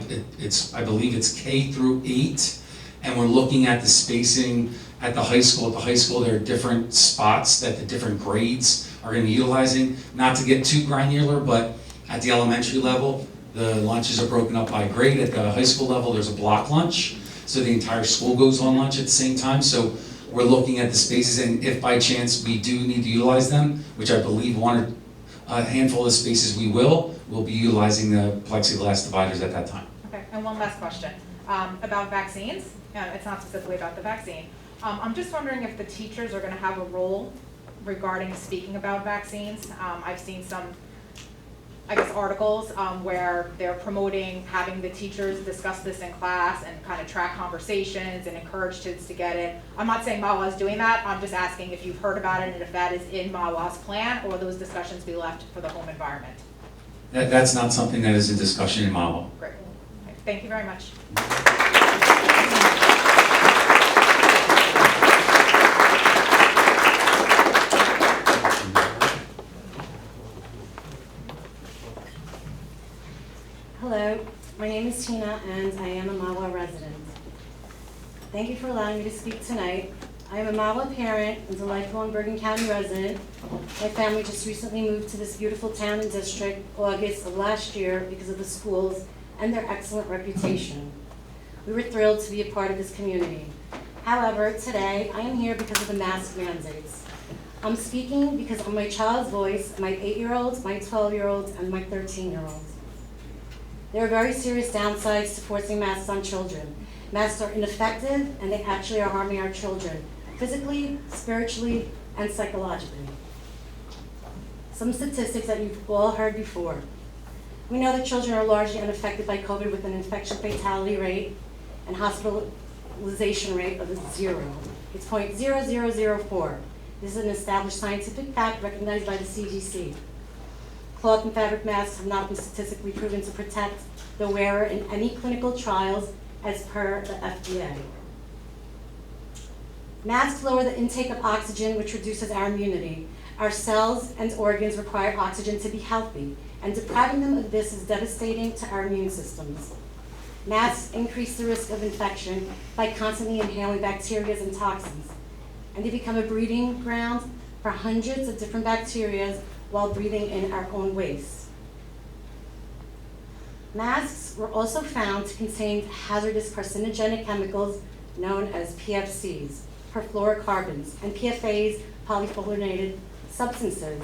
believe it's K through 8, and we're looking at the spacing at the high school. At the high school, there are different spots that the different grades are going to be utilizing. Not to get too granular, but at the elementary level, the lunches are broken up by grade. At the high school level, there's a block lunch, so the entire school goes on lunch at the same time. So we're looking at the spaces, and if by chance we do need to utilize them, which I believe a handful of spaces we'll be utilizing the plexiglass dividers at that time. Okay, and one last question about vaccines. It's not specifically about the vaccine. I'm just wondering if the teachers are going to have a role regarding speaking about vaccines. I've seen some, articles where they're promoting having the teachers discuss this in class and kind of track conversations and encourage kids to get it. I'm not saying Mahwah is doing that. I'm just asking if you've heard about it and if that is in Mahwah's plan, or those discussions be left for the home environment. That's not something that is in discussion in Mahwah. Great. Okay, thank you very much. Hello, my name is Tina and I am a Mahwah resident. Thank you for allowing me to speak tonight. I am a Mahwah parent and a lifelong Bergen County resident. My family just recently moved to this beautiful town and district August of last year because of the schools and their excellent reputation. We were thrilled to be a part of this community. However, today I am here because of the mask mandates. I'm speaking because of my child's voice, my 8-year-old, my 12-year-old, and my 13-year-old. There are very serious downsides to forcing masks on children. Masks are ineffective and they actually are harming our children, physically, spiritually, and psychologically. Some statistics that you've all heard before. We know that children are largely unaffected by COVID with an infection fatality rate and hospitalization rate of 0. It's 0.0004. This is an established scientific fact recognized by the CDC. Cloth and fabric masks have not been statistically proven to protect the wearer in any clinical trials as per the FDA. Masks lower the intake of oxygen, which reduces our immunity. Our cells and organs require oxygen to be healthy, and depriving them of this is devastating to our immune systems. Masks increase the risk of infection by constantly inhaling bacteria and toxins, and they become a breeding ground for hundreds of different bacteria while breathing in our own waste. Masks were also found to contain hazardous carcinogenic chemicals known as PFCs, perfluorocarbons, and PFAs, polyfluorinated substances.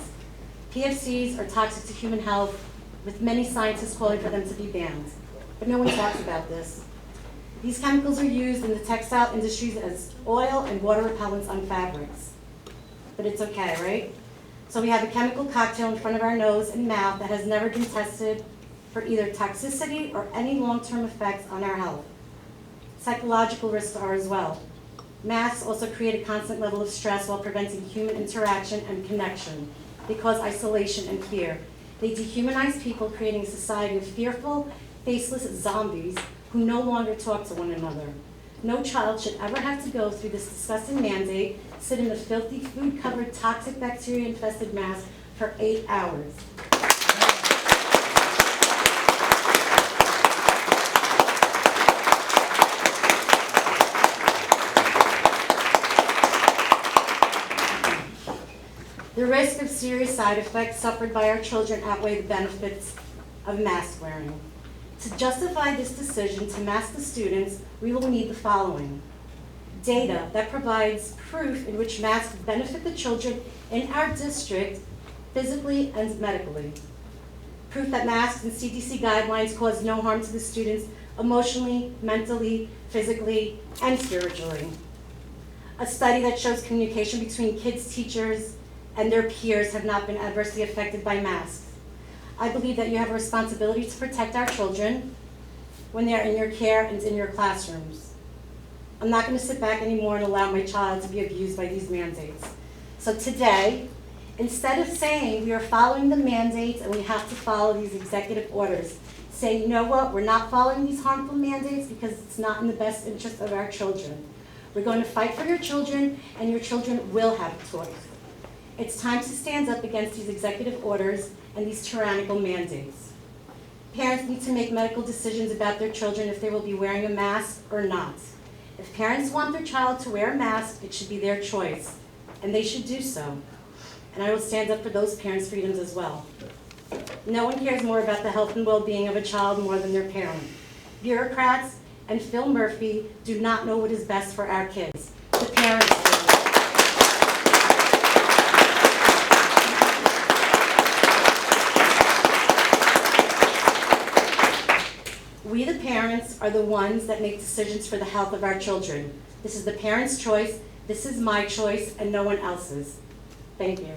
PFCs are toxic to human health, with many scientists calling for them to be banned. But no one talks about this. These chemicals are used in the textile industries as oil and water repellents on fabrics. But it's okay, right? So we have a chemical cocktail in front of our nose and mouth that has never been tested for either toxicity or any long-term effects on our health. Psychological risks are as well. Masks also create a constant level of stress while preventing human interaction and connection. They cause isolation and fear. They dehumanize people, creating a society of fearful, faceless zombies who no longer talk to one another. No child should ever have to go through this disgusting mandate, sit in a filthy, food-covered, toxic, bacteria-infested mask for 8 hours. The risk of serious side effects suffered by our children outweigh the benefits of mask wearing. To justify this decision to mask the students, we will need the following: data that provides proof in which masks benefit the children in our district physically and medically. Proof that masks and CDC guidelines cause no harm to the students emotionally, mentally, physically, and spiritually. A study that shows communication between kids, teachers, and their peers have not been adversely affected by masks. I believe that you have a responsibility to protect our children, when they're in your care and in your classrooms. I'm not going to sit back anymore and allow my child to be abused by these mandates. So today, instead of saying we are following the mandates and we have to follow these executive orders, say, you know what, we're not following these harmful mandates because it's not in the best interest of our children. We're going to fight for your children, and your children will have a choice. It's time to stand up against these executive orders and these tyrannical mandates. Parents need to make medical decisions about their children if they will be wearing a mask or not. If parents want their child to wear a mask, it should be their choice, and they should do so. And I will stand up for those parents' freedoms as well. No one cares more about the health and well-being of a child more than their parent. Bureaucrats and Phil Murphy do not know what is best for our kids. The parents do. We, the parents, are the ones that make decisions for the health of our children. This is the parents' choice, this is my choice, and no one else's. Thank you.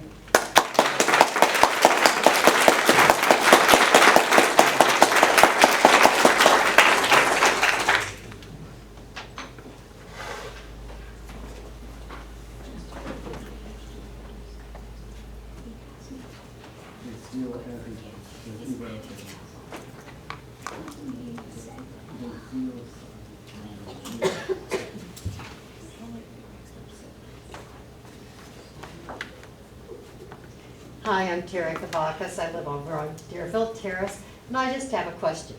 Hi, I'm Terry Kabakis. I live over on Deerfield Terrace, and I just have a question.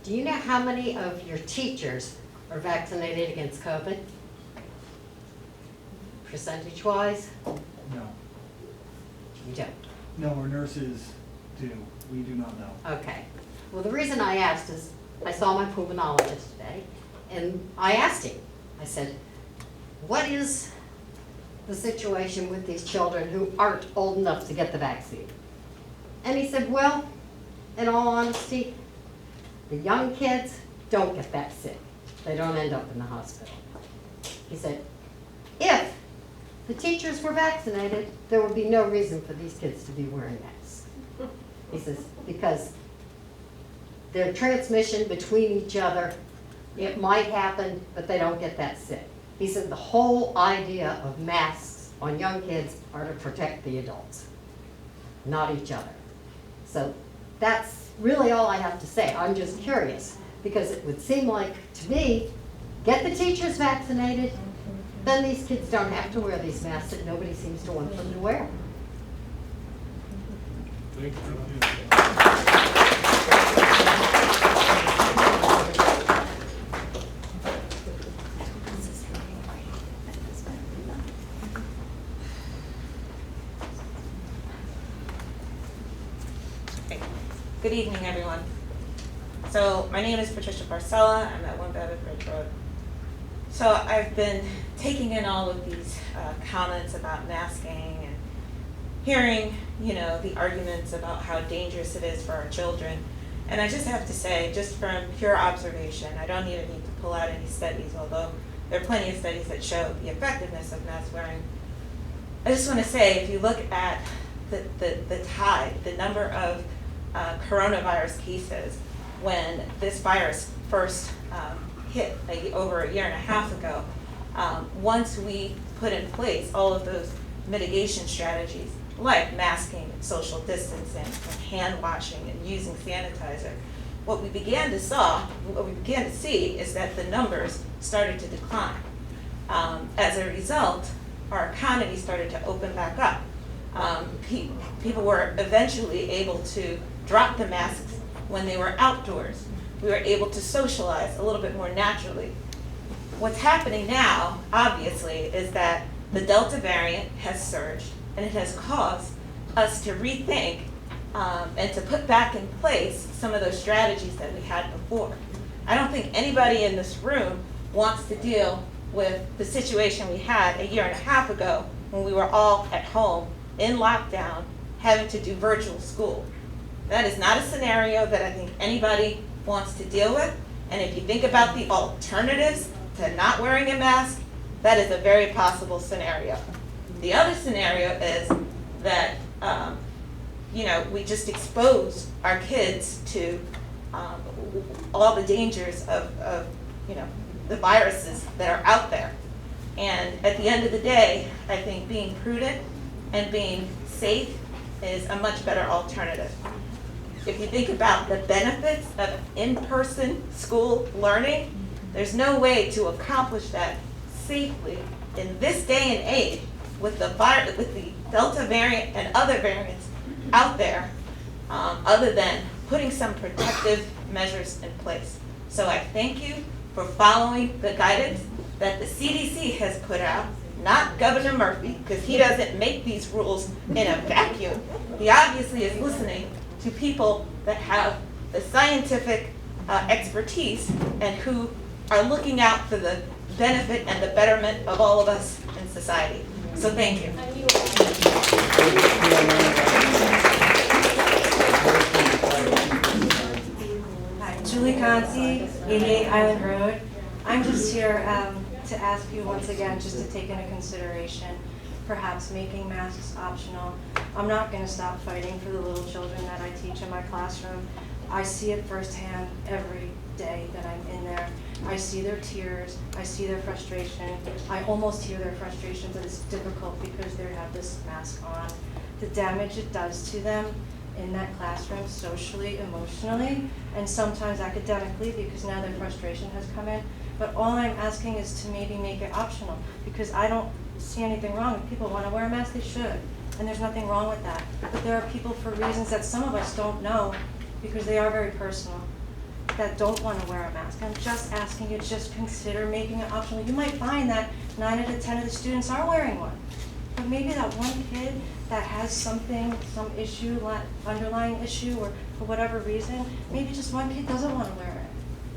Do you know how many of your teachers are vaccinated against COVID? Percentage-wise? No. You don't? No, our nurses do. We do not know. Okay. Well, the reason I asked is I saw my pulmonologist today, and I asked him, I said, what is the situation with these children who aren't old enough to get the vaccine? And he said, well, in all honesty, the young kids don't get that sick. They don't end up in the hospital. He said, if the teachers were vaccinated, there would be no reason for these kids to be wearing masks. He says, because their transmission between each other, it might happen, but they don't get that sick. He said the whole idea of masks on young kids are to protect the adults, not each other. So that's really all I have to say. I'm just curious, because it would seem like, to me, get the teachers vaccinated, then these kids don't have to wear these masks that nobody seems to want them to wear. Thank you. Good evening, everyone. So my name is Patricia Barcella. I'm at 1 Babbitt Ridge Road. So I've been taking in all of these comments about masking and hearing, the arguments about how dangerous it is for our children. And I just have to say, just from pure observation, I don't even need to pull out any studies, although there are plenty of studies that show the effectiveness of mask wearing. I just want to say, if you look at the tide, the number of coronavirus cases when this virus first hit over a year and a half ago, once we put in place all of those mitigation strategies like masking and social distancing and hand washing and using sanitizer, what we began to see is that the numbers started to decline. As a result, our economy started to open back up. People were eventually able to drop the masks when they were outdoors. We were able to socialize a little bit more naturally. What's happening now, obviously, is that the Delta variant has surged, and it has caused us to rethink and to put back in place some of those strategies that we had before. I don't think anybody in this room wants to deal with the situation we had a year and a half ago when we were all at home in lockdown having to do virtual school. That is not a scenario that I think anybody wants to deal with. And if you think about the alternatives to not wearing a mask, that is a very possible scenario. The other scenario is that we just expose our kids to all the dangers of the viruses that are out there. And at the end of the day, I think being prudent and being safe is a much better alternative. If you think about the benefits of in-person school learning, there's no way to accomplish that safely in this day and age with the Delta variant and other variants out there, other than putting some protective measures in place. So I thank you for following the guidance that the CDC has put out, not Governor Murphy, because he doesn't make these rules in a vacuum. He obviously is listening to people that have the scientific expertise and who are looking out for the benefit and the betterment of all of us in society. So thank you. Hi, Julie Conti, 88 Island Road. I'm just here to ask you once again just to take into consideration perhaps making masks optional. I'm not going to stop fighting for the little children that I teach in my classroom. I see it firsthand every day that I'm in there. I see their tears, I see their frustration. I almost hear their frustration, but it's difficult because they have this mask on. The damage it does to them in that classroom, socially, emotionally, and sometimes academically, because now their frustration has come in. But all I'm asking is to maybe make it optional, because I don't see anything wrong. If people want to wear a mask, they should, and there's nothing wrong with that. But there are people, for reasons that some of us don't know, because they are very personal, that don't want to wear a mask. I'm just asking you to just consider making it optional. You might find that 9 out of 10 of the students are wearing one. But maybe that one kid that has something, some issue, underlying issue, or for whatever reason, maybe just one kid doesn't want to wear it.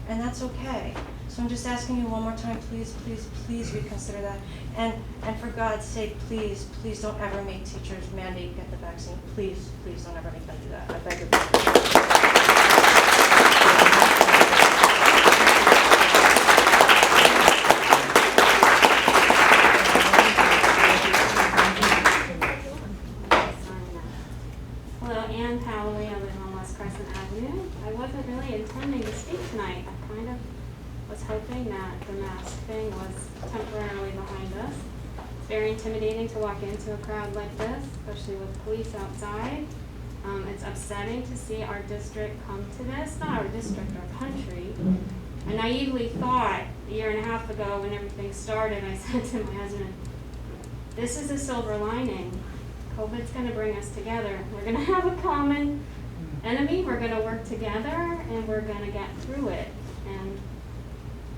And that's okay. So I'm just asking you one more time, please, please, please reconsider that. And for God's sake, please, please don't ever make teachers mandate get the vaccine. Please, please don't ever make them do that. I beg of you. Hello, Ann Powley. I live on West Crescent Avenue. I wasn't really intending to speak tonight. I kind of was hoping that the mask thing was temporarily behind us. It's very intimidating to walk into a crowd like this, especially with police outside. It's upsetting to see our district come to this, not our district, our country. I naively thought a year and a half ago when everything started, I said to my husband, this is a silver lining. COVID's going to bring us together. We're going to have a common enemy. We're going to work together, and we're going to get through it. And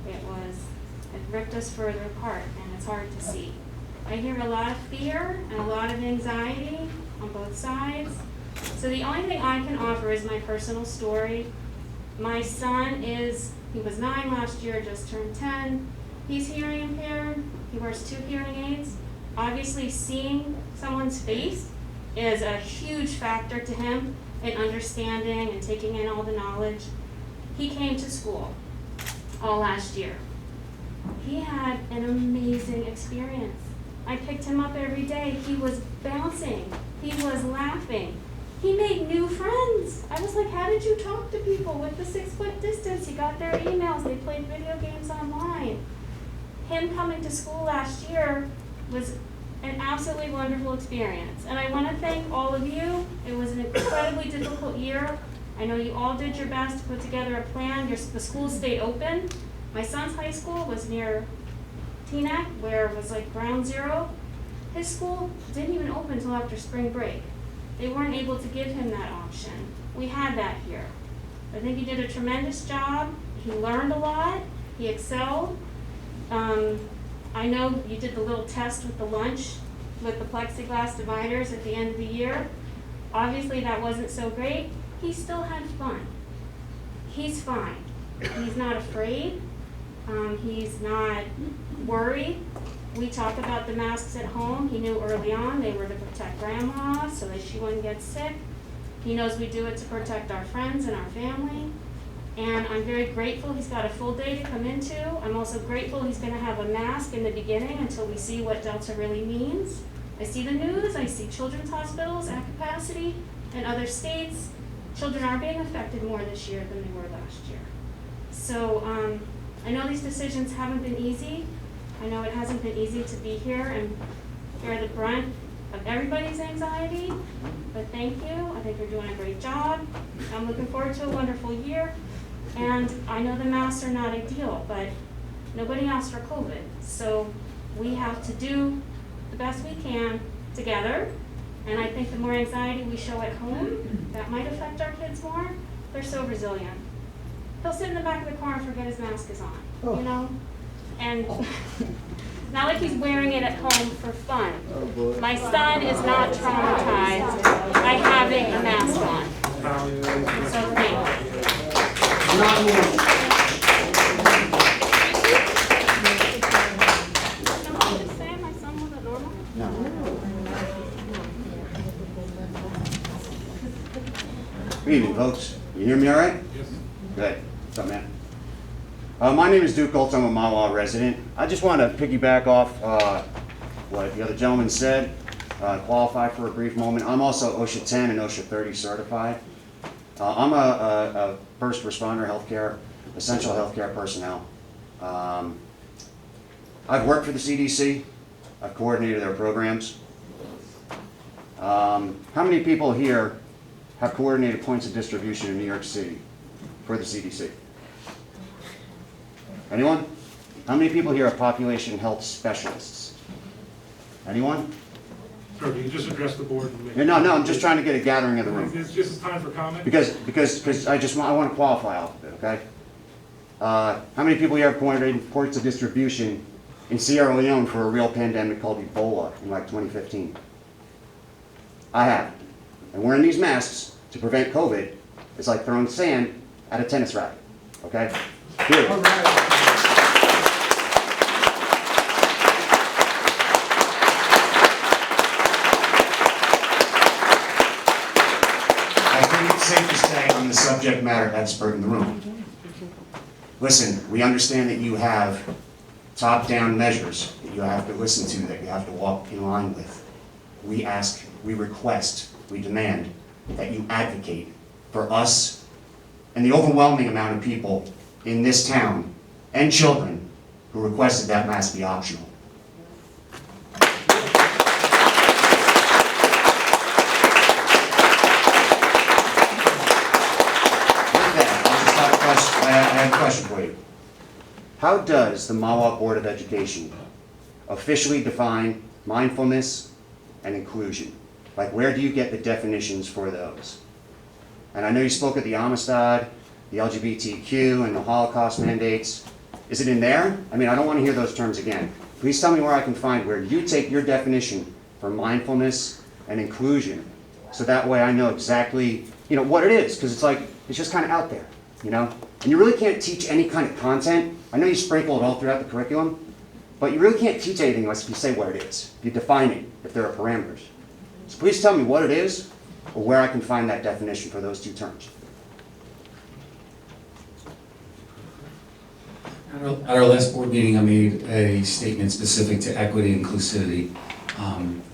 it ripped us further apart, and it's hard to see. I hear a lot of fear and a lot of anxiety on both sides. So the only thing I can offer is my personal story. My son he was 9 last year, just turned 10. He's hearing impaired. He wears 2 hearing aids. Obviously, seeing someone's face is a huge factor to him in understanding and taking in all the knowledge. He came to school all last year. He had an amazing experience. I picked him up every day. He was bouncing. He was laughing. He made new friends. I was like, how did you talk to people with the 6-foot distance? He got their emails. They played video games online. Him coming to school last year was an absolutely wonderful experience. And I want to thank all of you. It was an incredibly difficult year. I know you all did your best to put together a plan. The school stayed open. My son's high school was near Teaneck, where it was like ground zero. His school didn't even open until after spring break. They weren't able to give him that option. We had that here. I think he did a tremendous job. He learned a lot. He excelled. I know you did the little test with the lunch with the plexiglass dividers at the end of the year. Obviously that wasn't so great. He still had fun. He's fine. He's not afraid. He's not worried. We talk about the masks at home. He knew early on they were to protect grandma so that she wouldn't get sick. He knows we do it to protect our friends and our family. And I'm very grateful he's got a full day to come into. I'm also grateful he's going to have a mask in the beginning until we see what Delta really means. I see the news, I see children's hospitals at capacity in other states. children are being affected more this year than they were last year. So I know these decisions haven't been easy. I know it hasn't been easy to be here and bear the brunt of everybody's anxiety, but thank you. I think you're doing a great job. I'm looking forward to a wonderful year. And I know the masks are not ideal, but nobody asked for COVID. So we have to do the best we can together. And I think the more anxiety we show at home, that might affect our kids more. They're so resilient. He'll sit in the back of the car and forget his mask is on, you know? And not like he's wearing it at home for fun. My son is not traumatized by having a mask on. So thank you. Good evening, folks. You hear me all right? Yes. Good. What's up, man? My name is Duke Goltz. I'm a Mahwah resident. I just want to piggyback off what the other gentleman said, qualify for a brief moment. I'm also OSHA 10 and OSHA 30 certified. I'm a first responder healthcare, essential healthcare personnel. I've worked for the CDC. I've coordinated their programs. How many people here have coordinated points of distribution in New York City for the CDC? Anyone? How many people here are population health specialists? Anyone? Sir, can you just address the board? No, I'm just trying to get a gathering of the room. It's just time for comment? Because I want to qualify off of it, okay? How many people here have coordinated points of distribution in Sierra Leone for a real pandemic called Ebola in like 2015? I have. And wearing these masks to prevent COVID is like throwing sand at a tennis racket, okay? Period. All right. I think it's safe to say I'm the subject matter expert in the room. Listen, we understand that you have top-down measures that you have to listen to, that you have to walk in line with. We ask, we request, we demand that you advocate for us and the overwhelming amount of people in this town and children who requested that mask be optional. I have a question for you. How does the Mahwah Board of Education officially define mindfulness and inclusion? Like, where do you get the definitions for those? And I know you spoke of the Amistad, the LGBTQ, and the Holocaust mandates. Is it in there? I mean, I don't want to hear those terms again. Please tell me where I can find where you take your definition for mindfulness and inclusion, so that way I know exactly, what it is, because it's just kind of out there, And you really can't teach any kind of content. I know you sprinkle it all throughout the curriculum, but you really can't teach anything unless you say what it is, if you define it, if there are parameters. So please tell me what it is, or where I can find that definition for those two terms. At our last board meeting, I made a statement specific to equity and inclusivity.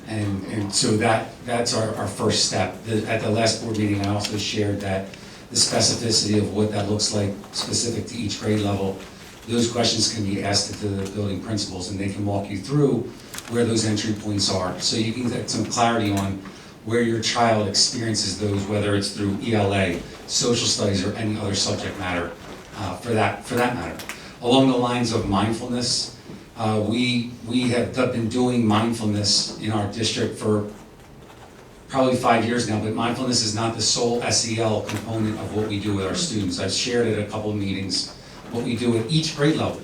And so that's our first step. At the last board meeting, I also shared that the specificity of what that looks like specific to each grade level, those questions can be asked to the building principals, and they can walk you through where those entry points are. So you can get some clarity on where your child experiences those, whether it's through ELA, social studies, or any other subject matter for that matter. Along the lines of mindfulness, we have been doing mindfulness in our district for probably 5 years now, but mindfulness is not the sole SEL component of what we do with our students. I've shared at a couple of meetings what we do at each grade level.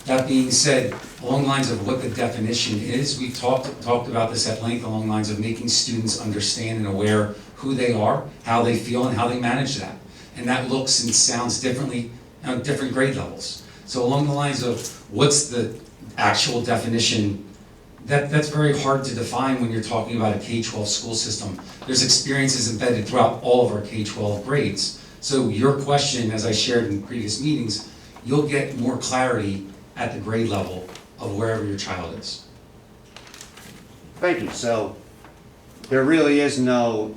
That being said, along the lines of what the definition is, we talked about this at length along the lines of making students understand and aware who they are, how they feel, and how they manage that. And that looks and sounds differently at different grade levels. So along the lines of what's the actual definition, that's very hard to define when you're talking about a K-12 school system. There's experiences embedded throughout all of our K-12 grades. So your question, as I shared in previous meetings, you'll get more clarity at the grade level of wherever your child is. Thank you. So there really is no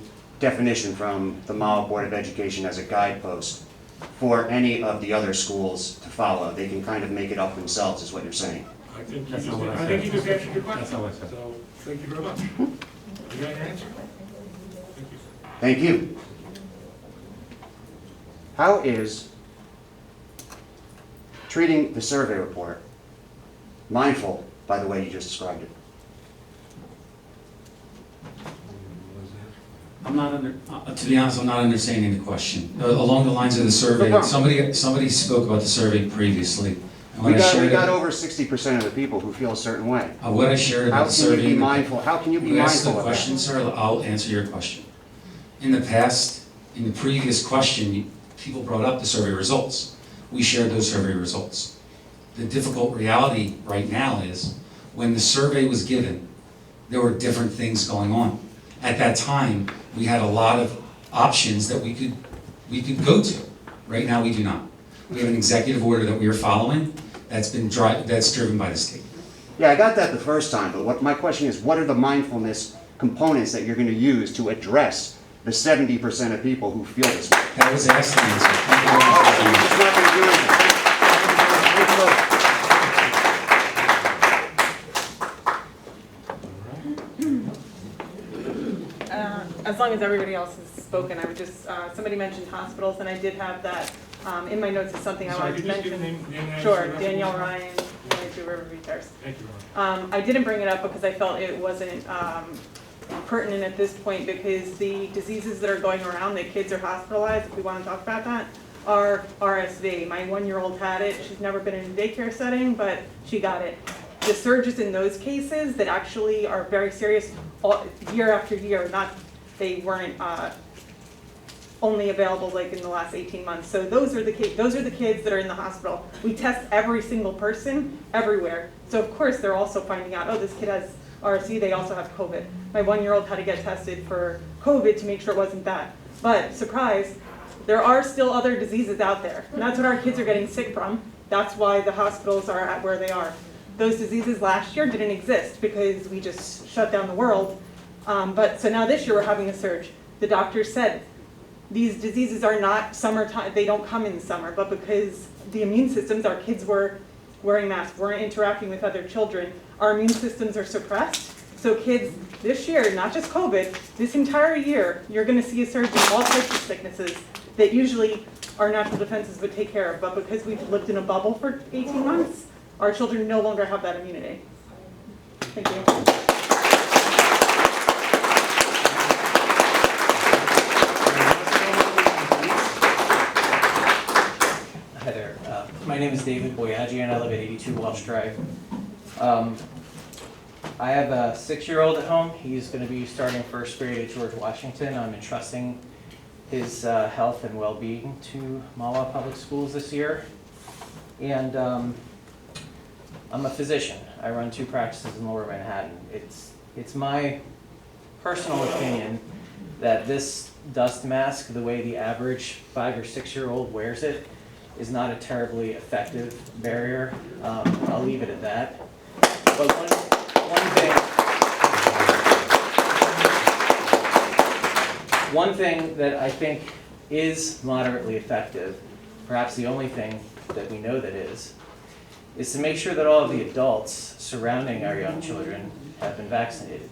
definition from the Mahwah Board of Education as a guidepost for any of the other schools to follow. They can kind of make it up themselves, is what you're saying. I think you That's just, not what I I said. think you just answered your question. That's not what I said. So, thank you very much. You got your answer? Thank you. Thank you. How is treating the survey report mindful by the way you just described it? I'm not to be honest, I'm not understanding the question. Along the lines of the survey, No problem. somebody spoke about the survey previously. And We when I shared got it- over 60% of the people who feel a certain way. What I shared How about the can you survey. be mindful? How can you be You asked mindful the of question, that? sir, I'll answer your question. In the past, in the previous question, people brought up the survey results. We shared those survey results. The difficult reality right now is, when the survey was given, there were different things going on. At that time, we had a lot of options that we could go to. Right now, we do not. We have an executive order that we are following that's driven by the state. Yeah, I got that the first time, but my question is, what are the mindfulness components that you're going to use to address the 70% of people who feel this way? That was asked and answered. Thank you very much for the It's not going to do anything. As long as everybody else has spoken, I would just, somebody mentioned hospitals, and I did have that in my notes as something I Sorry, wanted to could you just mention. give the name Sure, and address? Danielle Ryan, 22 Riverview Terrace. Thank you, Ron. I didn't bring it up because I felt it wasn't pertinent at this point, because the diseases that are going around that kids are hospitalized, if we want to talk about that, are RSV. My 1-year-old had it. She's never been in a daycare setting, but she got it. The surges in those cases that actually are very serious year after year, they weren't only available like in the last 18 months. So those are the kids that are in the hospital. We test every single person everywhere. So of course they're also finding out, oh, this kid has RSV, they also have COVID. My 1-year-old had to get tested for COVID to make sure it wasn't that. But surprise, there are still other diseases out there. And that's what our kids are getting sick from. That's why the hospitals are at where they are. Those diseases last year didn't exist because we just shut down the world. But so now this year we're having a surge. The doctors said these diseases are not summertime, they don't come in the summer, but because the immune systems, our kids were wearing masks, weren't interacting with other children, our immune systems are suppressed. So kids this year, not just COVID, this entire year, you're gonna see a surge in all types of sicknesses that usually our natural defenses would take care of. But because we've lived in a bubble for 18 months, our children no longer have that immunity. Thank you. Hi there. My name is David Boyagi and I live at 82 Welsh Drive. I have a 6-year-old at home. He's going to be starting first grade at George Washington. I'm entrusting his health and well-being to Mahwah Public Schools this year. And I'm a physician. I run 2 practices in Lower Manhattan. It's my personal opinion that this dust mask, the way the average 5 or 6-year-old wears it, is not a terribly effective barrier. I'll leave it at that. But one thing that I think is moderately effective, perhaps the only thing that we know that is to make sure that all of the adults surrounding our young children have been vaccinated.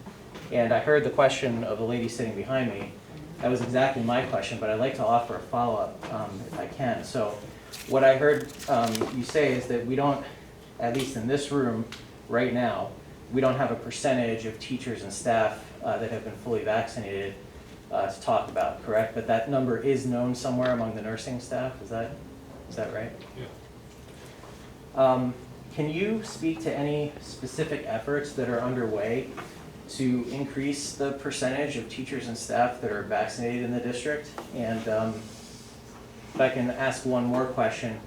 And I heard the question of the lady sitting behind me. That was exactly my question, but I'd like to offer a follow-up if I can. So what I heard you say is that we don't, at least in this room right now, we don't have a percentage of teachers and staff that have been fully vaccinated to talk about, correct? But that number is known somewhere among the nursing staff, is that right? Yeah. Can you speak to any specific efforts that are underway to increase the percentage of teachers and staff that are vaccinated in the district? And if I can ask one more question,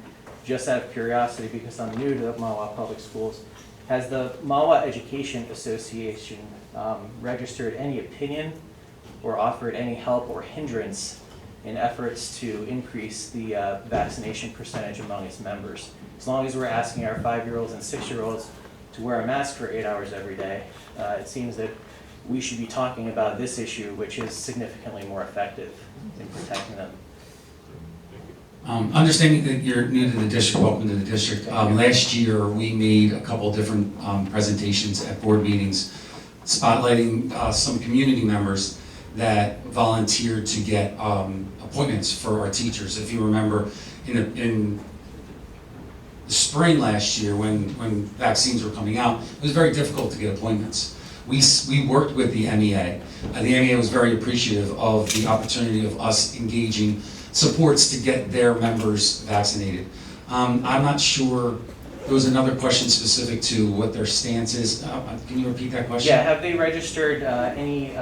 just out of curiosity, because I'm new to Mahwah Public Schools, has the Mahwah Education Association registered any opinion or offered any help or hindrance in efforts to increase the vaccination percentage among its members? As long as we're asking our 5-year-olds and 6-year-olds to wear a mask for 8 hours every day, it seems that we should be talking about this issue, which is significantly more effective in protecting them. Understanding that you're new to the district, welcome to the district. Last year, we made a couple different presentations at board meetings, spotlighting some community members that volunteered to get appointments for our teachers. If you remember, in the spring last year, when vaccines were coming out, it was very difficult to get appointments. We worked with the MEA. The MEA was very appreciative of the opportunity of us engaging supports to get their members vaccinated. I'm not sure, there was another question specific to what their stance is. Can you repeat that question? Yeah, have they registered any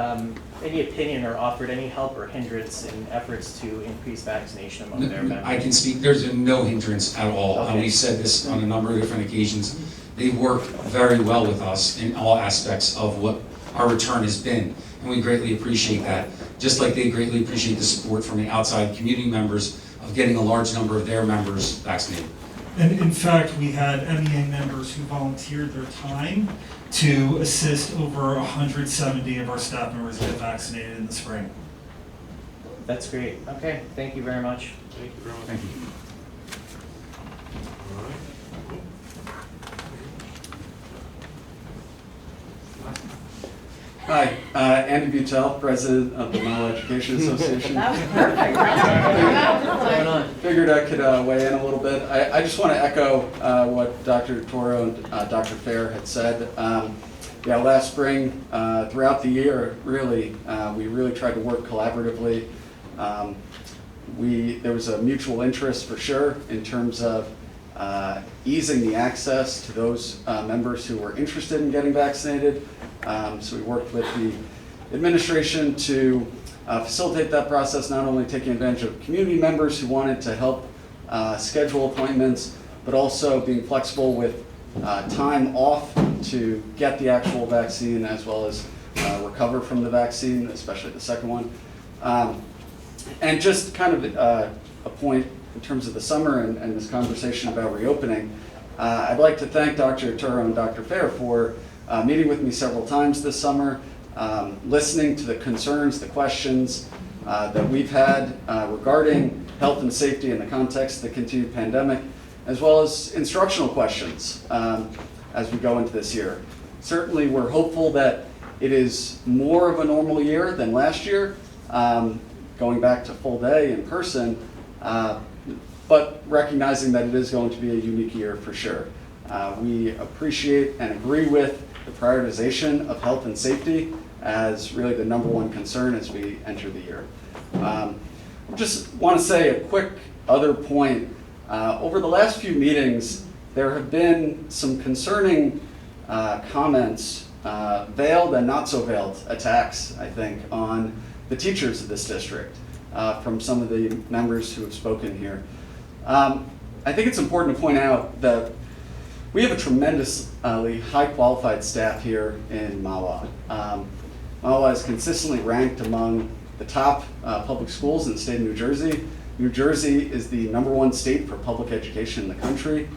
opinion or offered any help or hindrance in efforts to increase vaccination among their members? I can speak, there's been no hindrance at all. Okay. We've said this on a number of different occasions. They work very well with us in all aspects of what our return has been, and we greatly appreciate that. Just like they greatly appreciate the support from the outside community members of getting a large number of their members vaccinated. And in fact, we had MEA members who volunteered their time to assist over 170 of our staff members get vaccinated in the spring. That's great. Okay, thank you very much. Thank you very much. Thank you. All right. Hi, Andy Butel, President of the Mahwah Education Association. That was perfect. Figured I could weigh in a little bit. I just want to echo what Dr. Toro and Dr. Fair had said. Yeah, last spring, throughout the year, really, we really tried to work collaboratively. There was a mutual interest for sure in terms of easing the access to those members who were interested in getting vaccinated. So we worked with the administration to facilitate that process, not only taking advantage of community members who wanted to help schedule appointments, but also being flexible with time off to get the actual vaccine as well as recover from the vaccine, especially the second one. And just kind of a point in terms of the summer and this conversation about reopening, I'd like to thank Dr. Turo and Dr. Fair for meeting with me several times this summer, listening to the concerns, the questions that we've had regarding health and safety in the context of the continued pandemic, as well as instructional questions as we go into this year. Certainly, we're hopeful that it is more of a normal year than last year, going back to full day in person, but recognizing that it is going to be a unique year for sure. We appreciate and agree with the prioritization of health and safety as really the number one concern as we enter the year. I just want to say a quick other point. Over the last few meetings, there have been some concerning comments, veiled and not so veiled attacks, I think, on the teachers of this district from some of the members who have spoken here. I think it's important to point out that we have a tremendously high qualified staff here in Mahwah. Mahwah is consistently ranked among the top public schools in the state of New Jersey. New Jersey is the #1 state for public education in the country.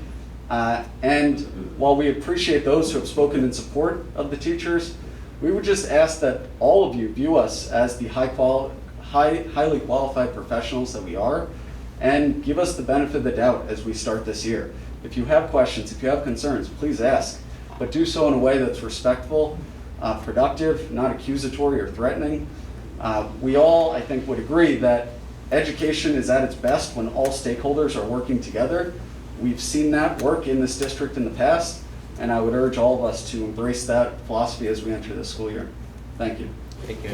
And while we appreciate those who have spoken in support of the teachers, we would just ask that all of you view us as the highly qualified professionals that we are, and give us the benefit of the doubt as we start this year. If you have questions, if you have concerns, please ask, but do so in a way that's respectful, productive, not accusatory or threatening. We all, I think, would agree that education is at its best when all stakeholders are working together. We've seen that work in this district in the past, and I would urge all of us to embrace that philosophy as we enter this school year. Thank you. Thank you.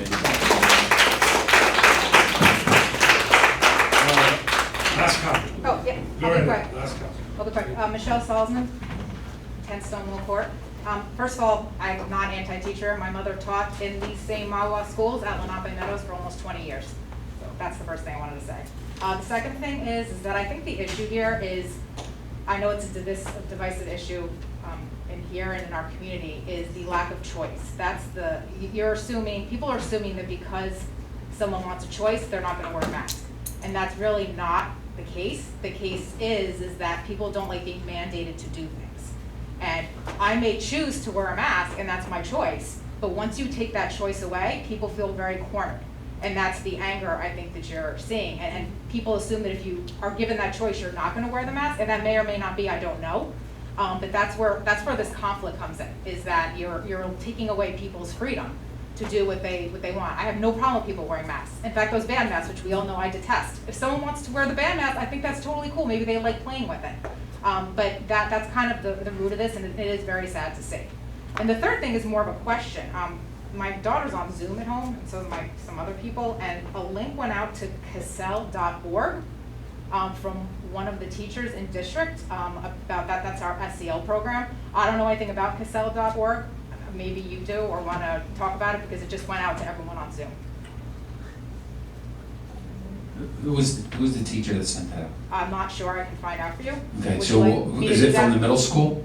Last copy. Oh, yeah. Go I'll be ahead. quick. Last copy. I'll be quick. Michelle Salzman, 10 Stonewall Court. First of all, I'm not anti-teacher. My mother taught in these same Mahwah schools at Lenape Meadows for almost 20 years. So that's the first thing I wanted to say. The second thing is that I think the issue here is, I know it's a divisive issue in here and in our community, is the lack of choice. That's people are assuming that because someone wants a choice, they're not gonna wear a mask. And that's really not the case. The case is that people don't like being mandated to do things. And I may choose to wear a mask, and that's my choice, But once you take that choice away, people feel very cornered. And that's the anger, I think, that you're seeing. And people assume that if you are given that choice, you're not gonna wear the mask, and that may or may not be, I don't know. But that's where this conflict comes in, is that you're taking away people's freedom to do what they want. I have no problem with people wearing masks. In fact, those band masks, which we all know I detest. If someone wants to wear the band mask, I think that's totally cool. Maybe they like playing with it. But that's kind of the root of this, and it is very sad to see. And the third thing is more of a question. My daughter's on Zoom at home, and so is some other people, and a link went out to cassell.org from one of the teachers in district about that. That's our SEL program. I don't know anything about cassell.org. Maybe you do or want to talk about it, because it just went out to everyone on Zoom. Who was the teacher that sent that out? I'm not sure. I can find out for you. Okay, Would so you like me to is do it from that? the middle school?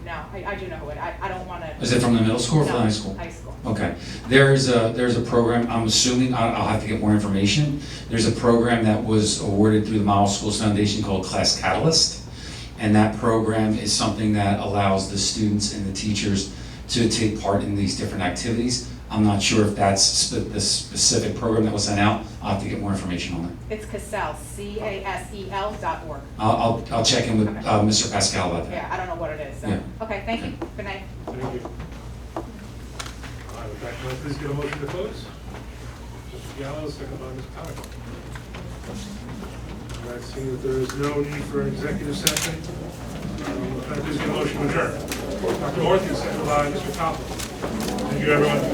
No, I do know it. I don't want to. Is it from the middle school or from No, the high school? High school. Okay, there's a program, I'm assuming, I'll have to get more information. There's a program that was awarded through the Model Schools Foundation called Class Catalyst. And that program is something that allows the students and the teachers to take part in these different activities. I'm not sure if that's the specific program that was sent out. I'll have to get more information on it. It's Cassell, CASEL.org. I'll check in with Mr. Pascal about that. Yeah, I don't know what it is. So. Yeah. Okay, thank you. Good night. Thank you. All right, with that, can I please get a motion to close? Mr. Gallo, second by Ms. Conover. All right, seeing that there is no need for an executive session, can I please get a motion to adjourn? Dr. Orthy, second by Mr. Copley. Thank you, everyone.